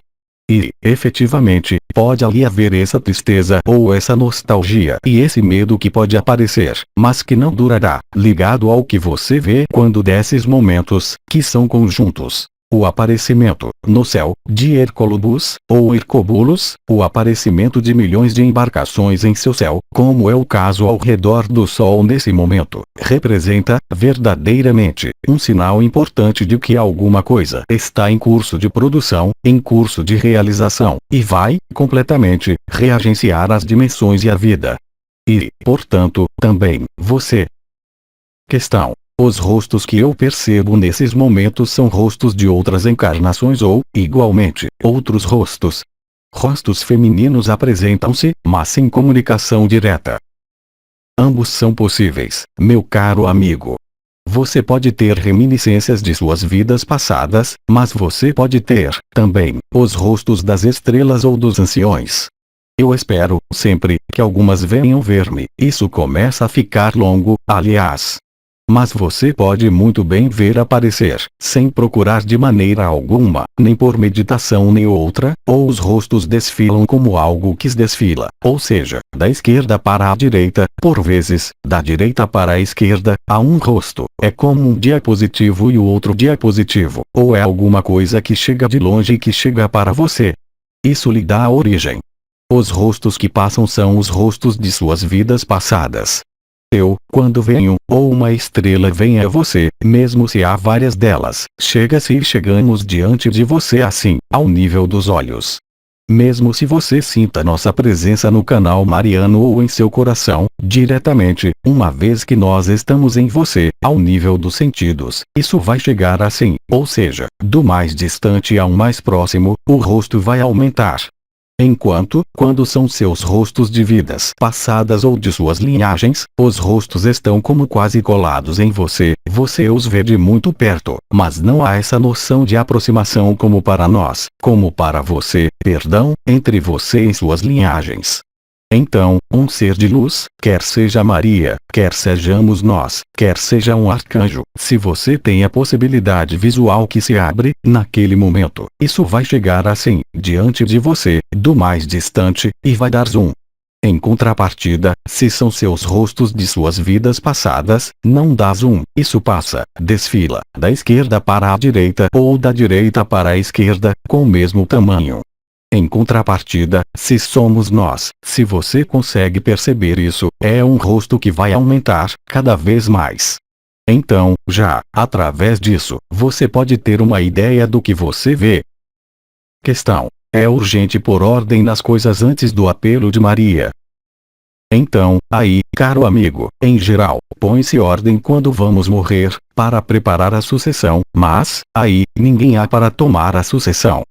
E, efetivamente, pode ali haver essa tristeza ou essa nostalgia e esse medo que pode aparecer, mas que não durará, ligado ao que você vê quando desses momentos, que são conjuntos. O aparecimento, no céu, de Hercolobus, ou Hercobulus, o aparecimento de milhões de embarcações em seu céu, como é o caso ao redor do Sol nesse momento, representa, verdadeiramente, um sinal importante de que alguma coisa está em curso de produção, em curso de realização, e vai, completamente, reagenciar as dimensões e a vida. E, portanto, também, você. Questão. Os rostos que eu percebo nesses momentos são rostos de outras encarnações ou, igualmente, outros rostos. Rostos femininos apresentam-se, mas sem comunicação direta. Ambos são possíveis, meu caro amigo. Você pode ter reminiscências de suas vidas passadas, mas você pode ter, também, os rostos das estrelas ou dos anciões. Eu espero, sempre, que algumas venham ver-me. Isso começa a ficar longo, aliás. Mas você pode muito bem ver aparecer, sem procurar de maneira alguma, nem por meditação nem outra, ou os rostos desfilam como algo que desfila, ou seja, da esquerda para a direita, por vezes, da direita para a esquerda, há um rosto, é como um diapositivo e o outro diapositivo, ou é alguma coisa que chega de longe e que chega para você. Isso lhe dá a origem. Os rostos que passam são os rostos de suas vidas passadas. Eu, quando venho, ou uma estrela vem a você, mesmo se há várias delas, chega-se e chegamos diante de você assim, ao nível dos olhos. Mesmo se você sinta nossa presença no canal mariano ou em seu coração, diretamente, uma vez que nós estamos em você, ao nível dos sentidos, isso vai chegar assim, ou seja, do mais distante ao mais próximo, o rosto vai aumentar. Enquanto, quando são seus rostos de vidas passadas ou de suas linhagens, os rostos estão como quase colados em você, você os vê de muito perto, mas não há essa noção de aproximação como para nós, como para você, perdão, entre você e suas linhagens. Então, um ser de luz, quer seja Maria, quer sejamos nós, quer seja um arcanjo, se você tem a possibilidade visual que se abre, naquele momento, isso vai chegar assim, diante de você, do mais distante, e vai dar zoom. Em contrapartida, se são seus rostos de suas vidas passadas, não dá zoom, isso passa, desfila, da esquerda para a direita ou da direita para a esquerda, com o mesmo tamanho. Em contrapartida, se somos nós, se você consegue perceber isso, é um rosto que vai aumentar, cada vez mais. Então, já, através disso, você pode ter uma ideia do que você vê. Questão. É urgente pôr ordem nas coisas antes do apelo de Maria. Então, aí, caro amigo, em geral, põe-se ordem quando vamos morrer, para preparar a sucessão, mas, aí, ninguém há para tomar a sucessão.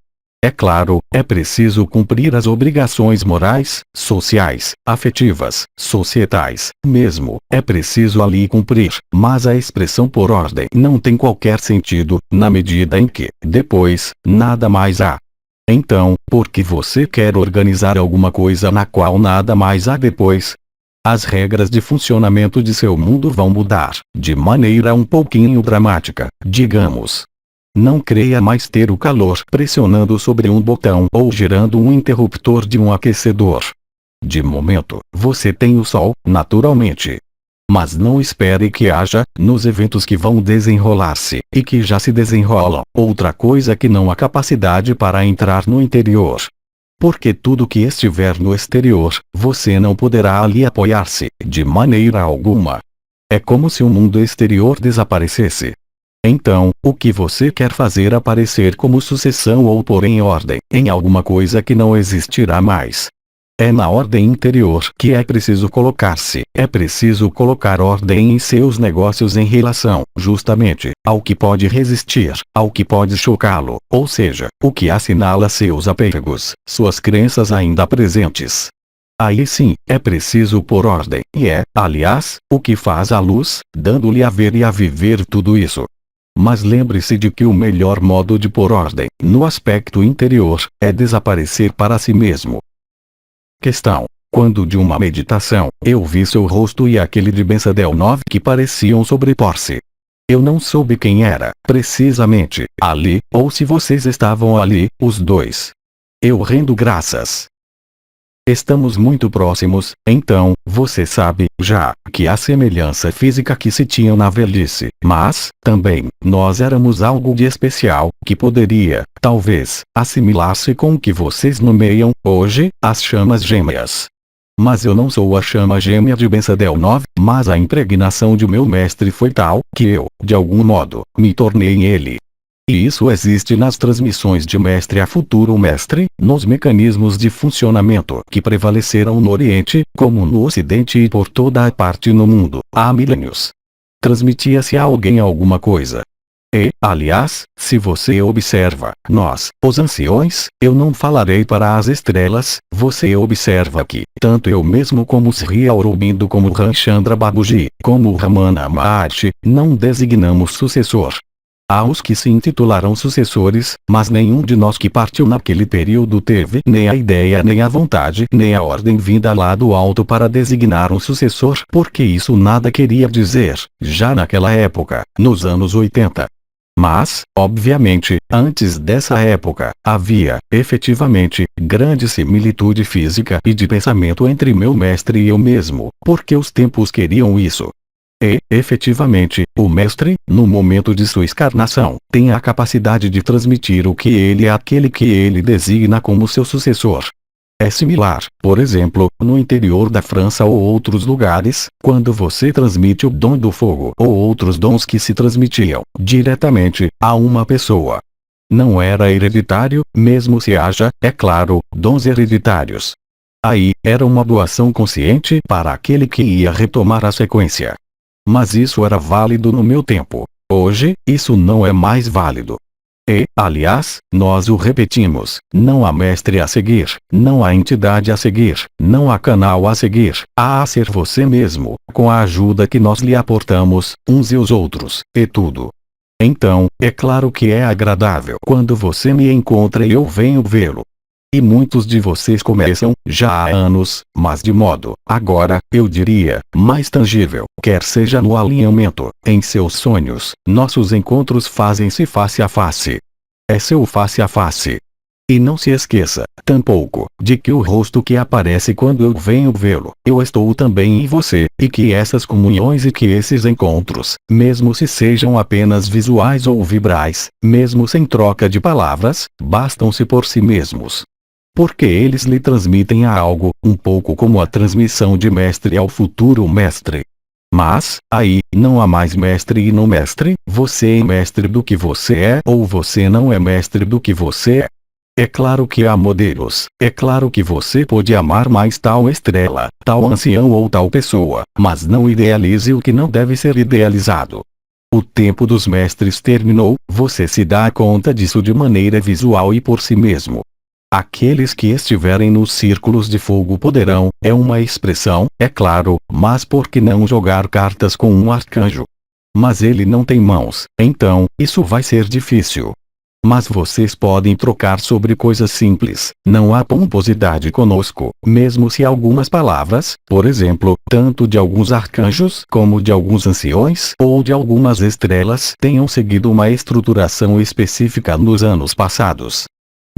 É claro, é preciso cumprir as obrigações morais, sociais, afetivas, societais, mesmo, é preciso ali cumprir, mas a expressão por ordem não tem qualquer sentido, na medida em que, depois, nada mais há. Então, por que você quer organizar alguma coisa na qual nada mais há depois? As regras de funcionamento de seu mundo vão mudar, de maneira um pouquinho dramática, digamos. Não creia mais ter o calor pressionando sobre um botão ou gerando um interruptor de um aquecedor. De momento, você tem o sol, naturalmente. Mas não espere que haja, nos eventos que vão desenrolar-se, e que já se desenrolam, outra coisa que não há capacidade para entrar no interior. Porque tudo que estiver no exterior, você não poderá ali apoiar-se, de maneira alguma. É como se o mundo exterior desaparecesse. Então, o que você quer fazer aparecer como sucessão ou pôr em ordem em alguma coisa que não existirá mais? É na ordem interior que é preciso colocar-se. É preciso colocar ordem em seus negócios em relação, justamente, ao que pode resistir, ao que pode chocá-lo, ou seja, o que assinala seus apegos, suas crenças ainda presentes. Aí sim, é preciso pôr ordem, e é, aliás, o que faz a luz, dando-lhe a ver e a viver tudo isso. Mas lembre-se de que o melhor modo de pôr ordem, no aspecto interior, é desaparecer para si mesmo. Questão: quando de uma meditação, eu vi seu rosto e aquele de Bensadel 9 que pareciam sobrepor-se. Eu não soube quem era, precisamente, ali, ou se vocês estavam ali, os dois. Eu rendo graças. Estamos muito próximos, então, você sabe, já, que há semelhança física que se tinha na velhice, mas, também, nós éramos algo de especial, que poderia, talvez, assimilar-se com o que vocês nomeiam, hoje, as chamas gêmeas. Mas eu não sou a chama gêmea de Bensadel 9, mas a impregnação de meu mestre foi tal, que eu, de algum modo, me tornei ele. E isso existe nas transmissões de mestre a futuro mestre, nos mecanismos de funcionamento que prevaleceram no Oriente, como no Ocidente e por toda a parte no mundo, há milênios. Transmitia-se a alguém alguma coisa. E, aliás, se você observa, nós, os anciões, eu não falarei para as estrelas, você observa que, tanto eu mesmo como Sri Aurobindo como Ramchandra Babuji, como Ramana Maharshi, não designamos sucessor. Há os que se intitularão sucessores, mas nenhum de nós que partiu naquele período teve nem a ideia nem a vontade nem a ordem vinda lá do alto para designar um sucessor, porque isso nada queria dizer, já naquela época, nos anos 80. Mas, obviamente, antes dessa época, havia, efetivamente, grande similitude física e de pensamento entre meu mestre e eu mesmo, porque os tempos queriam isso. E, efetivamente, o mestre, no momento de sua encarnação, tem a capacidade de transmitir o que ele é àquele que ele designa como seu sucessor. É similar, por exemplo, no interior da França ou outros lugares, quando você transmite o dom do fogo ou outros dons que se transmitiam, diretamente, a uma pessoa. Não era hereditário, mesmo se haja, é claro, dons hereditários. Aí, era uma doação consciente para aquele que ia retomar a sequência. Mas isso era válido no meu tempo. Hoje, isso não é mais válido. E, aliás, nós o repetimos, não há mestre a seguir, não há entidade a seguir, não há canal a seguir, há a ser você mesmo, com a ajuda que nós lhe aportamos, uns e os outros, e tudo. Então, é claro que é agradável quando você me encontra e eu venho vê-lo. E muitos de vocês começam, já há anos, mas de modo, agora, eu diria, mais tangível, quer seja no alinhamento, em seus sonhos, nossos encontros fazem-se face a face. É seu face a face. E não se esqueça, tampouco, de que o rosto que aparece quando eu venho vê-lo, eu estou também em você, e que essas comunhões e que esses encontros, mesmo se sejam apenas visuais ou vibrais, mesmo sem troca de palavras, bastam-se por si mesmos. Porque eles lhe transmitem a algo, um pouco como a transmissão de mestre ao futuro mestre. Mas, aí, não há mais mestre e não mestre, você é mestre do que você é ou você não é mestre do que você é. É claro que há modelos, é claro que você pode amar mais tal estrela, tal ancião ou tal pessoa, mas não idealize o que não deve ser idealizado. O tempo dos mestres terminou, você se dá conta disso de maneira visual e por si mesmo. Aqueles que estiverem nos círculos de fogo poderão, é uma expressão, é claro, mas por que não jogar cartas com um arcanjo? Mas ele não tem mãos, então, isso vai ser difícil. Mas vocês podem trocar sobre coisas simples, não há pomposidade conosco, mesmo se algumas palavras, por exemplo, tanto de alguns arcanjos como de alguns anciões ou de algumas estrelas tenham seguido uma estruturação específica nos anos passados.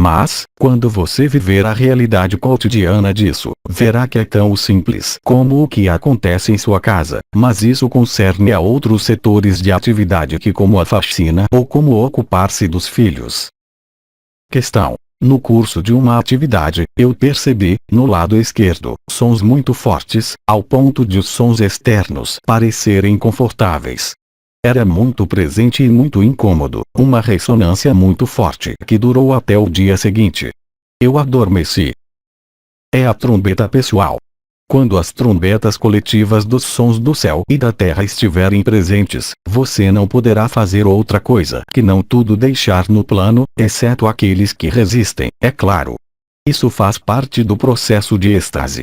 Mas, quando você viver a realidade cotidiana disso, verá que é tão simples como o que acontece em sua casa, mas isso concerne a outros setores de atividade que como a faxina ou como ocupar-se dos filhos. Questão: No curso de uma atividade, eu percebi, no lado esquerdo, sons muito fortes, ao ponto de os sons externos parecerem confortáveis. Era muito presente e muito incômodo, uma ressonância muito forte que durou até o dia seguinte. Eu adormeci. É a trombeta pessoal. Quando as trombetas coletivas dos sons do céu e da terra estiverem presentes, você não poderá fazer outra coisa que não tudo deixar no plano, exceto aqueles que resistem, é claro. Isso faz parte do processo de êxtase.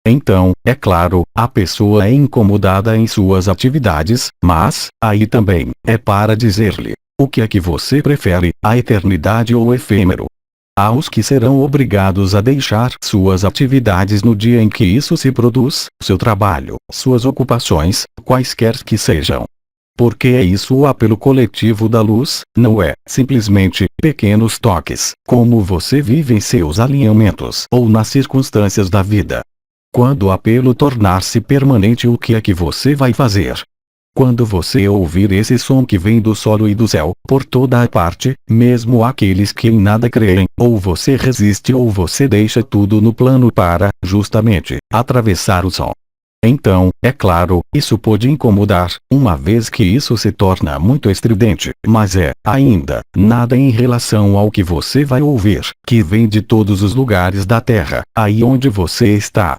Então, é claro, a pessoa é incomodada em suas atividades, mas, aí também, é para dizer-lhe: o que é que você prefere, a eternidade ou o efêmero? Há os que serão obrigados a deixar suas atividades no dia em que isso se produz, seu trabalho, suas ocupações, quaisquer que sejam. Porque é isso o apelo coletivo da luz, não é, simplesmente, pequenos toques, como você vive em seus alinhamentos ou nas circunstâncias da vida. Quando o apelo tornar-se permanente, o que é que você vai fazer? Quando você ouvir esse som que vem do solo e do céu, por toda a parte, mesmo aqueles que em nada creem, ou você resiste ou você deixa tudo no plano para, justamente, atravessar o som. Então, é claro, isso pode incomodar, uma vez que isso se torna muito estridente, mas é, ainda, nada em relação ao que você vai ouvir, que vem de todos os lugares da Terra, aí onde você está.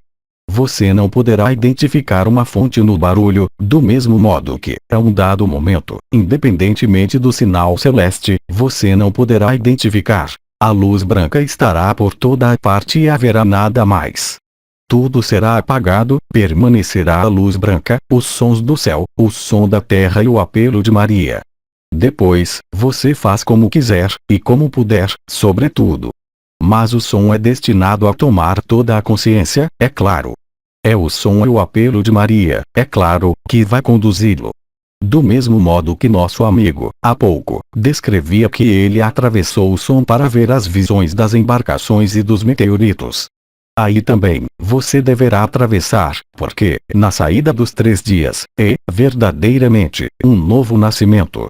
Você não poderá identificar uma fonte no barulho, do mesmo modo que, a um dado momento, independentemente do sinal celeste, você não poderá identificar. A luz branca estará por toda a parte e haverá nada mais. Tudo será apagado, permanecerá a luz branca, os sons do céu, o som da terra e o apelo de Maria. Depois, você faz como quiser, e como puder, sobretudo. Mas o som é destinado a tomar toda a consciência, é claro. É o som e o apelo de Maria, é claro, que vai conduzi-lo. Do mesmo modo que nosso amigo, há pouco, descrevia que ele atravessou o som para ver as visões das embarcações e dos meteoritos. Aí também, você deverá atravessar, porque, na saída dos 3 dias, é, verdadeiramente, um novo nascimento.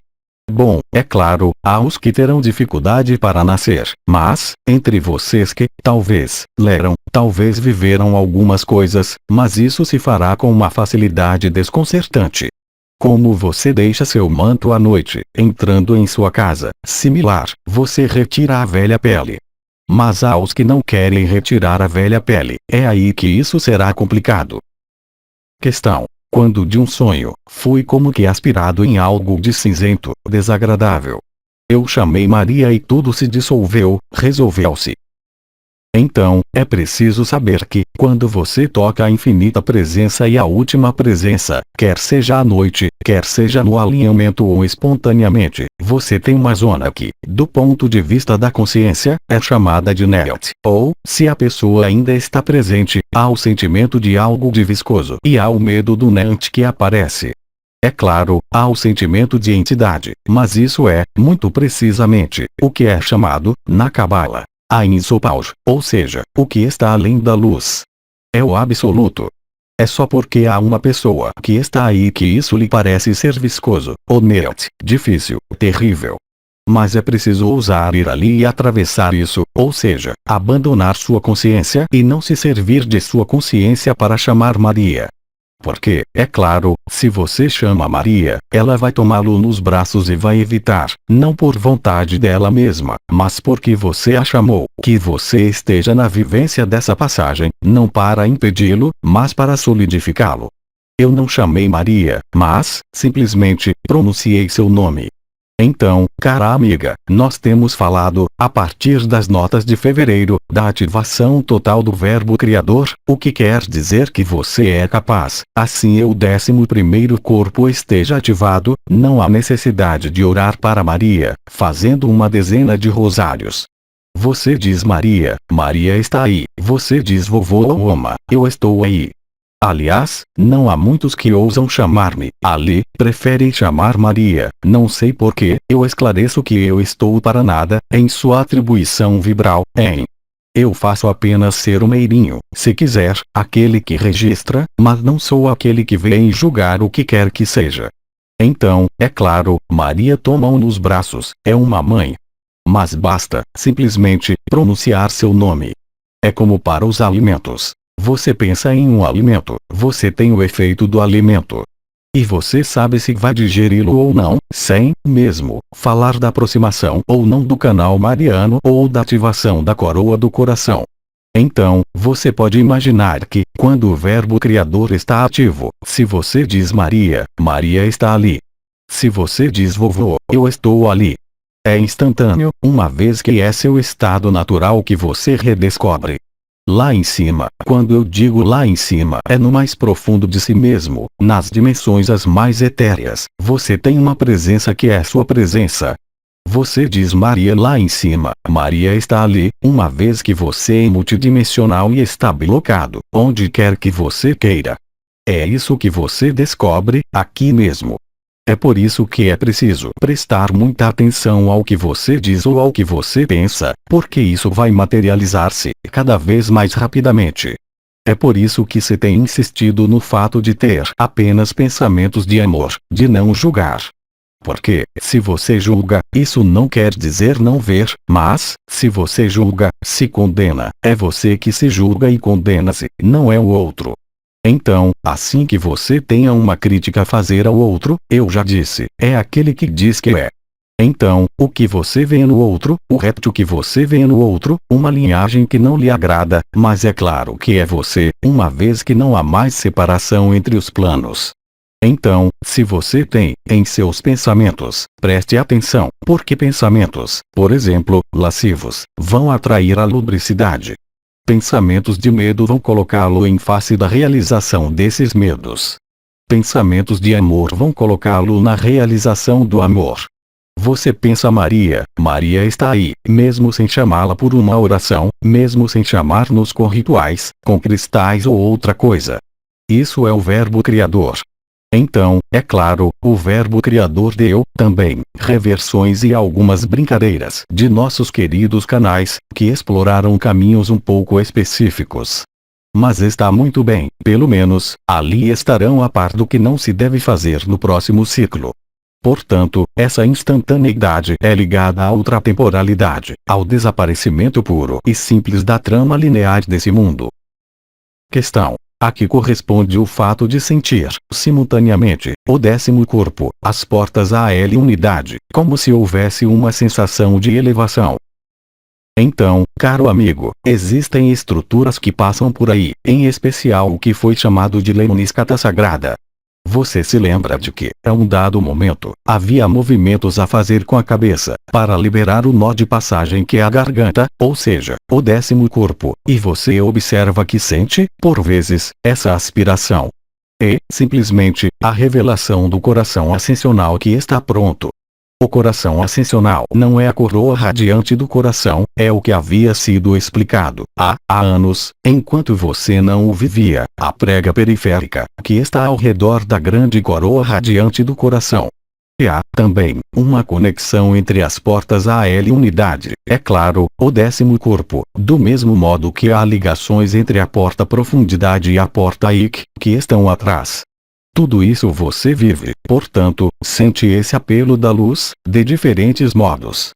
Bom, é claro, há os que terão dificuldade para nascer, mas, entre vocês que, talvez, leram, talvez viveram algumas coisas, mas isso se fará com uma facilidade desconcertante. Como você deixa seu manto à noite, entrando em sua casa, similar, você retira a velha pele. Mas há os que não querem retirar a velha pele, é aí que isso será complicado. Questão: quando de um sonho, fui como que aspirado em algo de cinzento, desagradável. Eu chamei Maria e tudo se dissolveu, resolveu-se. Então, é preciso saber que, quando você toca a infinita presença e a última presença, quer seja à noite, quer seja no alinhamento ou espontaneamente, você tem uma zona que, do ponto de vista da consciência, é chamada de NET, ou, se a pessoa ainda está presente, há o sentimento de algo de viscoso e há o medo do NET que aparece. É claro, há o sentimento de entidade, mas isso é, muito precisamente, o que é chamado, na Cabala, a Ein Sof, ou seja, o que está além da luz. É o absoluto. É só porque há uma pessoa que está aí que isso lhe parece ser viscoso, ou NET, difícil, terrível. Mas é preciso ousar ir ali e atravessar isso, ou seja, abandonar sua consciência e não se servir de sua consciência para chamar Maria. Porque, é claro, se você chama Maria, ela vai tomá-lo nos braços e vai evitar, não por vontade dela mesma, mas porque você a chamou, que você esteja na vivência dessa passagem, não para impedi-lo, mas para solidificá-lo. Eu não chamei Maria, mas, simplesmente, pronunciei seu nome. Então, cara amiga, nós temos falado, a partir das notas de fevereiro, da ativação total do verbo criador, o que quer dizer que você é capaz, assim o 11º corpo esteja ativado, não há necessidade de orar para Maria, fazendo uma dezena de rosários. Você diz Maria, Maria está aí, você diz vovô Oma, eu estou aí. Aliás, não há muitos que ousam chamar-me Ali, preferem chamar Maria, não sei porquê, eu esclareço que eu estou para nada, em sua atribuição vibral, em. Eu faço apenas ser o meirinho, se quiser, aquele que registra, mas não sou aquele que vem julgar o que quer que seja. Então, é claro, Maria toma-o nos braços, é uma mãe. Mas basta, simplesmente, pronunciar seu nome. É como para os alimentos. Você pensa em um alimento, você tem o efeito do alimento. E você sabe se vai digeri-lo ou não, sem, mesmo, falar da aproximação ou não do canal mariano ou da ativação da coroa do coração. Então, você pode imaginar que, quando o verbo criador está ativo, se você diz Maria, Maria está ali. Se você diz vovô, eu estou ali. É instantâneo, uma vez que é seu estado natural que você redescobre. Lá em cima, quando eu digo lá em cima, é no mais profundo de si mesmo, nas dimensões as mais etéreas, você tem uma presença que é sua presença. Você diz Maria lá em cima, Maria está ali, uma vez que você é multidimensional e está blocado, onde quer que você queira. É isso que você descobre, aqui mesmo. É por isso que é preciso prestar muita atenção ao que você diz ou ao que você pensa, porque isso vai materializar-se cada vez mais rapidamente. É por isso que se tem insistido no fato de ter apenas pensamentos de amor, de não julgar. Porque, se você julga, isso não quer dizer não ver, mas, se você julga, se condena, é você que se julga e condena-se, não é o outro. Então, assim que você tenha uma crítica a fazer ao outro, eu já disse, é aquele que diz que é. Então, o que você vê no outro, o reto que você vê no outro, uma linhagem que não lhe agrada, mas é claro que é você, uma vez que não há mais separação entre os planos. Então, se você tem, em seus pensamentos, preste atenção, porque pensamentos, por exemplo, lascivos, vão atrair a lubricidade. Pensamentos de medo vão colocá-lo em face da realização desses medos. Pensamentos de amor vão colocá-lo na realização do amor. Você pensa Maria, Maria está aí, mesmo sem chamá-la por uma oração, mesmo sem chamar-nos com rituais, com cristais ou outra coisa. Isso é o verbo criador. Então, é claro, o verbo criador deu, também, reversões e algumas brincadeiras de nossos queridos canais, que exploraram caminhos um pouco específicos. Mas está muito bem, pelo menos, ali estarão a par do que não se deve fazer no próximo ciclo. Portanto, essa instantaneidade é ligada à ultratemporalidade, ao desaparecimento puro e simples da trama linear desse mundo. Questão. A que corresponde o fato de sentir, simultaneamente, o 10º corpo, as portas à unidade, como se houvesse uma sensação de elevação. Então, caro amigo, existem estruturas que passam por aí, em especial o que foi chamado de lemniscata sagrada. Você se lembra de que, a um dado momento, havia movimentos a fazer com a cabeça, para liberar o nó de passagem que é a garganta, ou seja, o 10º corpo, e você observa que sente, por vezes, essa aspiração. É, simplesmente, a revelação do coração ascensional que está pronto. O coração ascensional não é a coroa radiante do coração, é o que havia sido explicado, há anos, enquanto você não o vivia, a prega periférica, que está ao redor da grande coroa radiante do coração. E há, também, uma conexão entre as portas à unidade, é claro, o 10º corpo, do mesmo modo que há ligações entre a porta profundidade e a porta IC, que estão atrás. Tudo isso você vive, portanto, sente esse apelo da luz, de diferentes modos.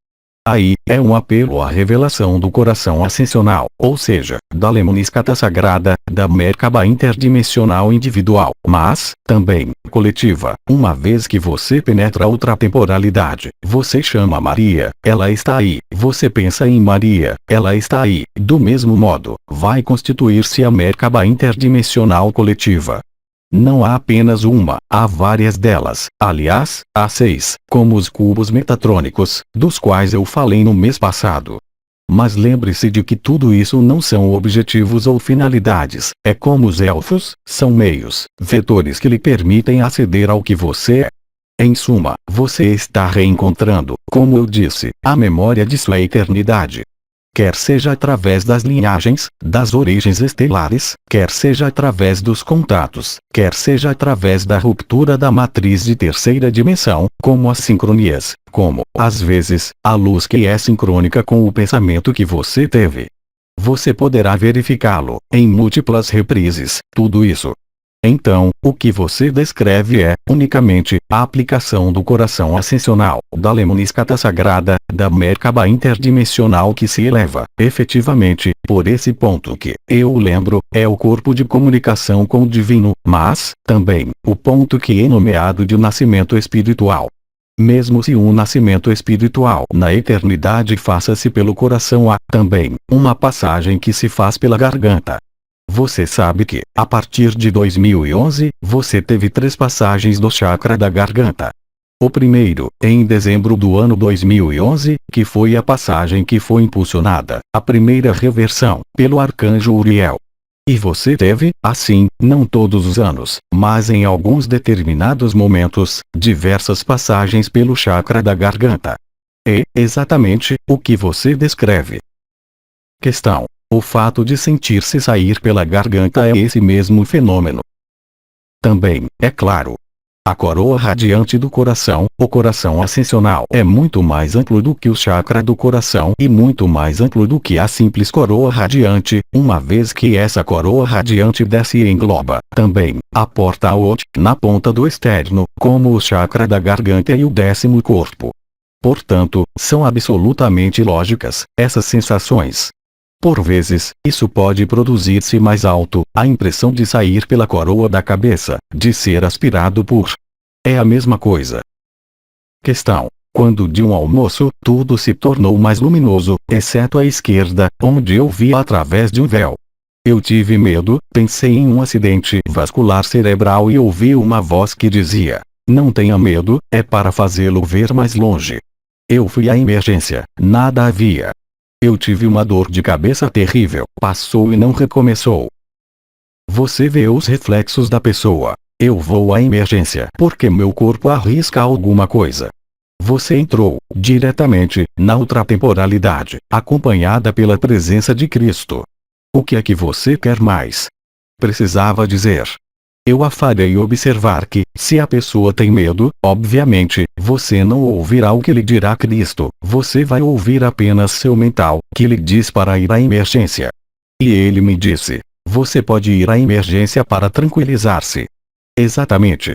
Aí, é um apelo à revelação do coração ascensional, ou seja, da lemniscata sagrada, da Merkaba interdimensional individual, mas, também, coletiva, uma vez que você penetra a ultratemporalidade, você chama Maria, ela está aí, você pensa em Maria, ela está aí, do mesmo modo, vai constituir-se a Merkaba interdimensional coletiva. Não há apenas uma, há várias delas, aliás, há 6, como os cubos metatrônicos, dos quais eu falei no mês passado. Mas lembre-se de que tudo isso não são objetivos ou finalidades, é como os elfos, são meios, vetores que lhe permitem aceder ao que você é. Em suma, você está reencontrando, como eu disse, a memória de sua eternidade. Quer seja através das linhagens, das origens estelares, quer seja através dos contatos, quer seja através da ruptura da matriz de terceira dimensão, como as sincronias, como, às vezes, a luz que é sincrônica com o pensamento que você teve. Você poderá verificá-lo, em múltiplas reprises, tudo isso. Então, o que você descreve é, unicamente, a aplicação do coração ascensional, da lemniscata sagrada, da Merkaba interdimensional que se eleva, efetivamente, por esse ponto que, eu lembro, é o corpo de comunicação com o divino, mas, também, o ponto que é nomeado de nascimento espiritual. Mesmo se um nascimento espiritual na eternidade faça-se pelo coração, há, também, uma passagem que se faz pela garganta. Você sabe que, a partir de 2011, você teve 3 passagens do chakra da garganta. O primeiro, em dezembro do ano 2011, que foi a passagem que foi impulsionada, a primeira reversão, pelo arcanjo Uriel. E você teve, assim, não todos os anos, mas em alguns determinados momentos, diversas passagens pelo chakra da garganta. É, exatamente, o que você descreve. Questão. O fato de sentir-se sair pela garganta é esse mesmo fenômeno. Também, é claro. A coroa radiante do coração, o coração ascensional, é muito mais amplo do que o chakra do coração e muito mais amplo do que a simples coroa radiante, uma vez que essa coroa radiante desce e engloba, também, a porta Aot, na ponta do externo, como o chakra da garganta e o 10º corpo. Portanto, são absolutamente lógicas, essas sensações. Por vezes, isso pode produzir-se mais alto, a impressão de sair pela coroa da cabeça, de ser aspirado por. É a mesma coisa. Questão. Quando de um almoço, tudo se tornou mais luminoso, exceto a esquerda, onde eu via através de um véu. Eu tive medo, pensei em um acidente vascular cerebral e ouvi uma voz que dizia: não tenha medo, é para fazê-lo ver mais longe. Eu fui à emergência, nada havia. Eu tive uma dor de cabeça terrível, passou e não recomeçou. Você vê os reflexos da pessoa. Eu vou à emergência porque meu corpo arrisca alguma coisa. Você entrou, diretamente, na ultratemporalidade, acompanhada pela presença de Cristo. O que é que você quer mais? Precisava dizer. Eu a farei observar que, se a pessoa tem medo, obviamente, você não ouvirá o que lhe dirá Cristo, você vai ouvir apenas seu mental, que lhe diz para ir à emergência. E ele me disse: você pode ir à emergência para tranquilizar-se. Exatamente.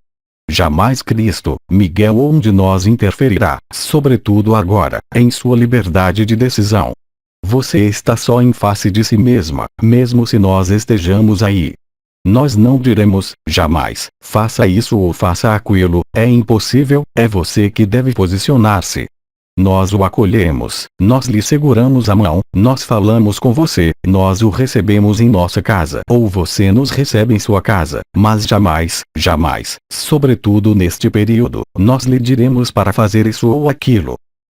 Jamais Cristo, Miguel ou um de nós interferirá, sobretudo agora, em sua liberdade de decisão. Você está só em face de si mesma, mesmo se nós estejamos aí. Nós não diremos, jamais, faça isso ou faça aquilo, é impossível, é você que deve posicionar-se. Nós o acolhemos, nós lhe seguramos a mão, nós falamos com você, nós o recebemos em nossa casa ou você nos recebe em sua casa, mas jamais, jamais, sobretudo neste período, nós lhe diremos para fazer isso ou aquilo.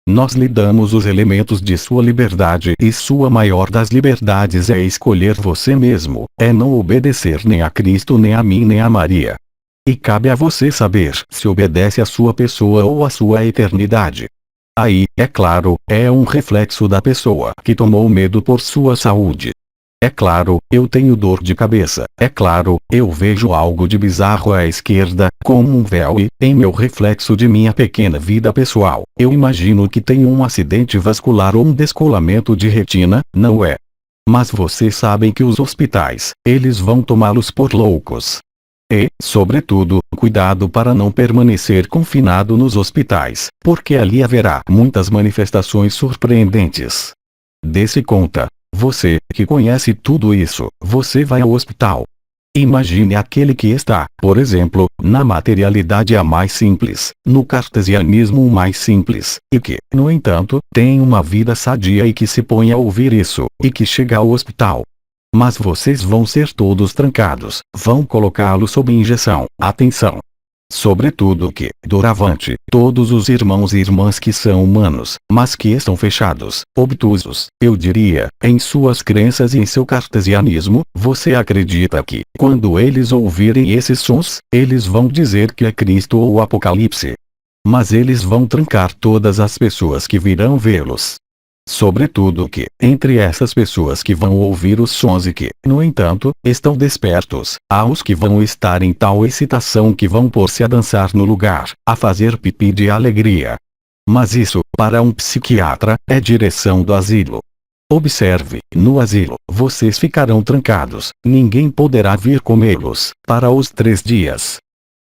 Nós lhe damos os elementos de sua liberdade e sua maior das liberdades é escolher você mesmo, é não obedecer nem a Cristo nem a mim nem a Maria. E cabe a você saber se obedece à sua pessoa ou à sua eternidade. Aí, é claro, é um reflexo da pessoa que tomou medo por sua saúde. É claro, eu tenho dor de cabeça. É claro, eu vejo algo de bizarro à esquerda, como um véu e, em meu reflexo de minha pequena vida pessoal, eu imagino que tenho um acidente vascular ou um descolamento de retina, não é? Mas vocês sabem que os hospitais, eles vão tomá-los por loucos. E, sobretudo, cuidado para não permanecer confinado nos hospitais, porque ali haverá muitas manifestações surpreendentes. Dê-se conta. Você, que conhece tudo isso, você vai ao hospital. Imagine aquele que está, por exemplo, na materialidade a mais simples, no cartesianismo o mais simples, e que, no entanto, tem uma vida sadia e que se põe a ouvir isso, e que chega ao hospital. Mas vocês vão ser todos trancados, vão colocá-lo sob injeção, atenção. Sobretudo que, doravante, todos os irmãos e irmãs que são humanos, mas que estão fechados, obtusos, eu diria, em suas crenças e em seu cartesianismo, você acredita que, quando eles ouvirem esses sons, eles vão dizer que é Cristo ou o Apocalipse. Mas eles vão trancar todas as pessoas que virão vê-los. Sobretudo que, entre essas pessoas que vão ouvir os sons e que, no entanto, estão despertos, há os que vão estar em tal excitação que vão pôr-se a dançar no lugar, a fazer pipi de alegria. Mas isso, para um psiquiatra, é direção do asilo. Observe, no asilo, vocês ficarão trancados, ninguém poderá vir comê-los, para os 3 dias.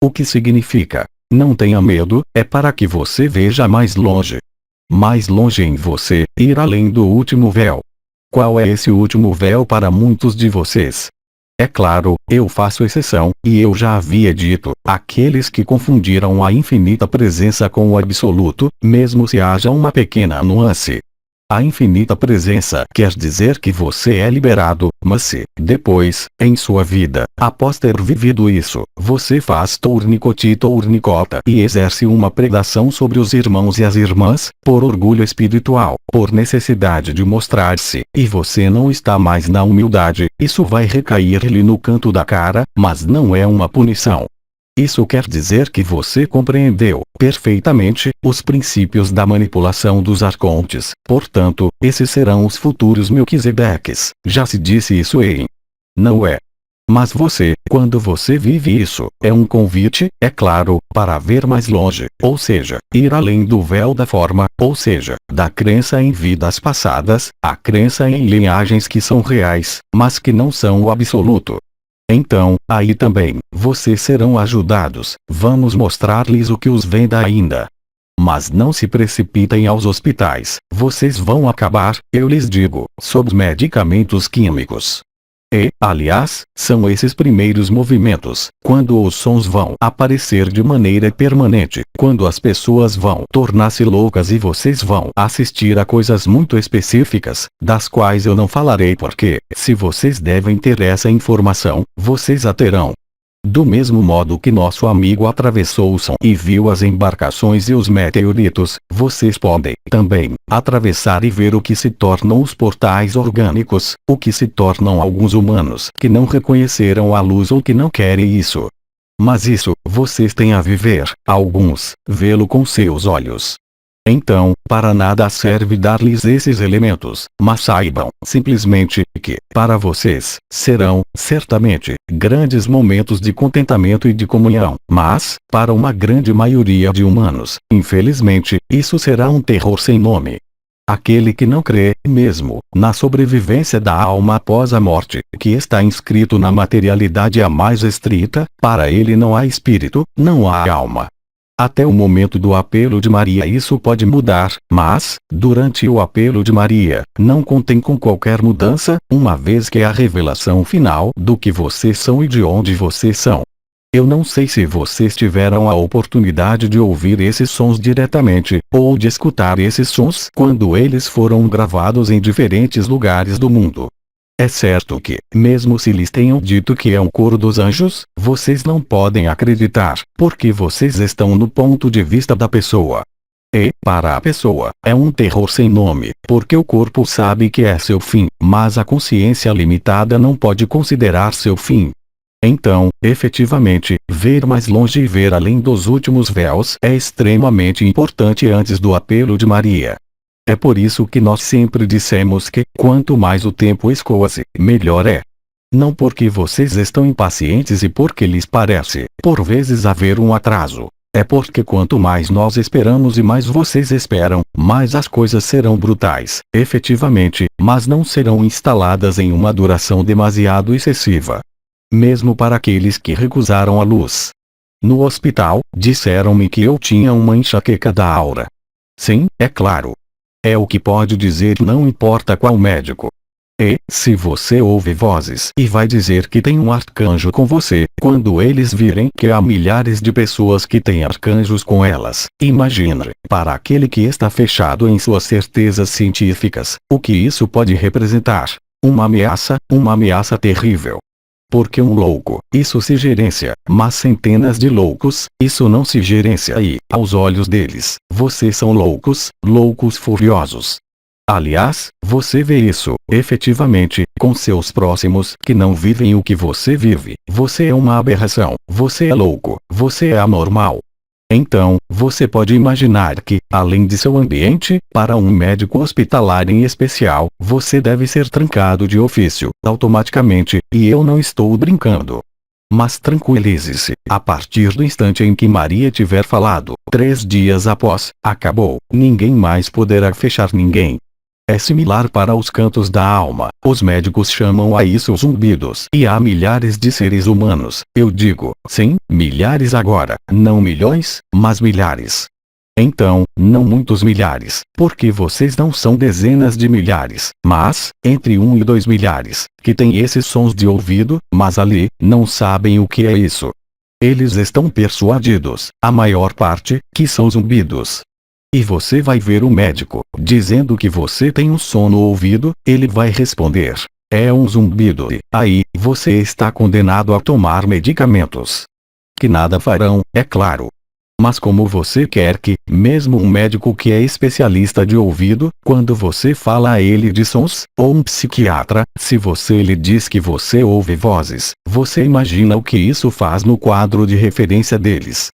O que significa? Não tenha medo, é para que você veja mais longe. Mais longe em você, ir além do último véu. Qual é esse último véu para muitos de vocês? É claro, eu faço exceção, e eu já havia dito, aqueles que confundiram a infinita presença com o absoluto, mesmo se haja uma pequena nuance. A infinita presença quer dizer que você é liberado, mas se, depois, em sua vida, após ter vivido isso, você faz tournicota e exerce uma predação sobre os irmãos e as irmãs, por orgulho espiritual, por necessidade de mostrar-se, e você não está mais na humildade, isso vai recair-lhe no canto da cara, mas não é uma punição. Isso quer dizer que você compreendeu, perfeitamente, os princípios da manipulação dos arcontes, portanto, esses serão os futuros Melquisedeques, já se disse isso em. Não é? Mas você, quando você vive isso, é um convite, é claro, para ver mais longe, ou seja, ir além do véu da forma, ou seja, da crença em vidas passadas, a crença em linhagens que são reais, mas que não são o absoluto. Então, aí também, vocês serão ajudados, vamos mostrar-lhes o que os venda ainda. Mas não se precipitem aos hospitais, vocês vão acabar, eu lhes digo, sob medicamentos químicos. E, aliás, são esses primeiros movimentos, quando os sons vão aparecer de maneira permanente, quando as pessoas vão tornar-se loucas e vocês vão assistir a coisas muito específicas, das quais eu não falarei porque, se vocês devem ter essa informação, vocês a terão. Do mesmo modo que nosso amigo atravessou o som e viu as embarcações e os meteoritos, vocês podem, também, atravessar e ver o que se tornam os portais orgânicos, o que se tornam alguns humanos que não reconheceram a luz ou que não querem isso. Mas isso, vocês têm a viver, alguns, vê-lo com seus olhos. Então, para nada serve dar-lhes esses elementos, mas saibam, simplesmente, que, para vocês, serão, certamente, grandes momentos de contentamento e de comunhão, mas, para uma grande maioria de humanos, infelizmente, isso será um terror sem nome. Aquele que não crê, mesmo, na sobrevivência da alma após a morte, que está inscrito na materialidade a mais estrita, para ele não há espírito, não há alma. Até o momento do apelo de Maria isso pode mudar, mas, durante o apelo de Maria, não contem com qualquer mudança, uma vez que é a revelação final do que vocês são e de onde vocês são. Eu não sei se vocês tiveram a oportunidade de ouvir esses sons diretamente, ou de escutar esses sons quando eles foram gravados em diferentes lugares do mundo. É certo que, mesmo se lhes tenham dito que é um coro dos anjos, vocês não podem acreditar, porque vocês estão no ponto de vista da pessoa. E, para a pessoa, é um terror sem nome, porque o corpo sabe que é seu fim, mas a consciência limitada não pode considerar seu fim. Então, efetivamente, ver mais longe e ver além dos últimos véus é extremamente importante antes do apelo de Maria. É por isso que nós sempre dissemos que, quanto mais o tempo escoa-se, melhor é. Não porque vocês estão impacientes e porque lhes parece, por vezes, haver um atraso. É porque quanto mais nós esperamos e mais vocês esperam, mais as coisas serão brutais, efetivamente, mas não serão instaladas em uma duração demasiado excessiva. Mesmo para aqueles que recusaram a luz. No hospital, disseram-me que eu tinha uma enxaqueca da aura. Sim, é claro. É o que pode dizer não importa qual médico. E, se você ouve vozes e vai dizer que tem um arcanjo com você, quando eles virem que há milhares de pessoas que têm arcanjos com elas, imagine, para aquele que está fechado em suas certezas científicas, o que isso pode representar. Uma ameaça terrível. Porque um louco, isso se gerencia, mas centenas de loucos, isso não se gerencia e, aos olhos deles, vocês são loucos, loucos furiosos. Aliás, você vê isso, efetivamente, com seus próximos que não vivem o que você vive. Você é uma aberração, você é louco, você é anormal. Então, você pode imaginar que, além de seu ambiente, para um médico hospitalar em especial, você deve ser trancado de ofício, automaticamente, e eu não estou brincando. Mas tranquilize-se, a partir do instante em que Maria tiver falado, 3 dias após, acabou, ninguém mais poderá fechar ninguém. É similar para os cantos da alma. Os médicos chamam a isso zumbidos. E há milhares de seres humanos. Eu digo, sim, milhares agora. Não milhões, mas milhares. Então, não muitos milhares, porque vocês não são dezenas de milhares, mas, entre 1 e 2 milhares, que têm esses sons de ouvido, mas ali, não sabem o que é isso. Eles estão persuadidos, a maior parte, que são zumbidos. E você vai ver o médico, dizendo que você tem um som no ouvido, ele vai responder, é um zumbido e, aí, você está condenado a tomar medicamentos. Que nada farão, é claro. Mas como você quer que, mesmo um médico que é especialista de ouvido, quando você fala a ele de sons, ou um psiquiatra, se você lhe diz que você ouve vozes, você imagina o que isso faz no quadro de referência deles.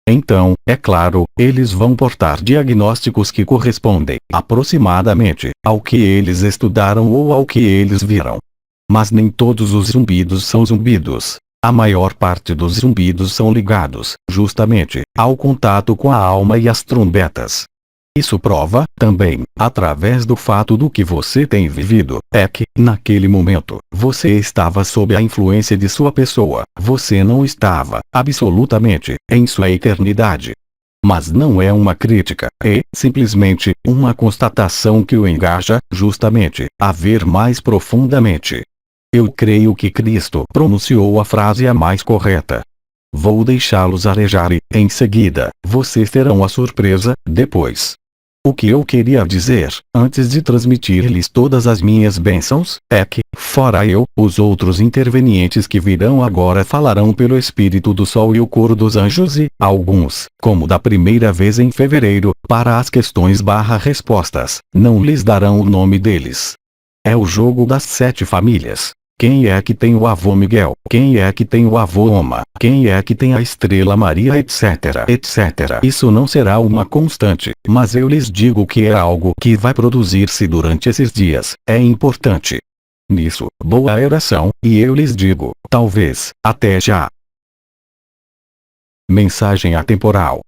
Então, é claro, eles vão portar diagnósticos que correspondem, aproximadamente, ao que eles estudaram ou ao que eles viram. Mas nem todos os zumbidos são zumbidos. A maior parte dos zumbidos são ligados, justamente, ao contato com a alma e as trombetas. Isso prova, também, através do fato do que você tem vivido, é que, naquele momento, você estava sob a influência de sua pessoa, você não estava, absolutamente, em sua eternidade. Mas não é uma crítica, é, simplesmente, uma constatação que o engaja, justamente, a ver mais profundamente. Eu creio que Cristo pronunciou a frase a mais correta. Vou deixá-los arejar e, em seguida, vocês terão a surpresa, depois. O que eu queria dizer, antes de transmitir-lhes todas as minhas bênçãos, é que, fora eu, os outros intervenientes que virão agora falarão pelo Espírito do Sol e o coro dos anjos e, alguns, como da primeira vez em fevereiro, para as questões/respostas, não lhes darão o nome deles. É o jogo das 7 famílias. Quem é que tem o avô Miguel? Quem é que tem o avô Oma? Quem é que tem a estrela Maria, etc, etc. Isso não será uma constante, mas eu lhes digo que é algo que vai produzir-se durante esses dias. É importante. Nisso, boa oração, e eu lhes digo, talvez, até já. Mensagem atemporal.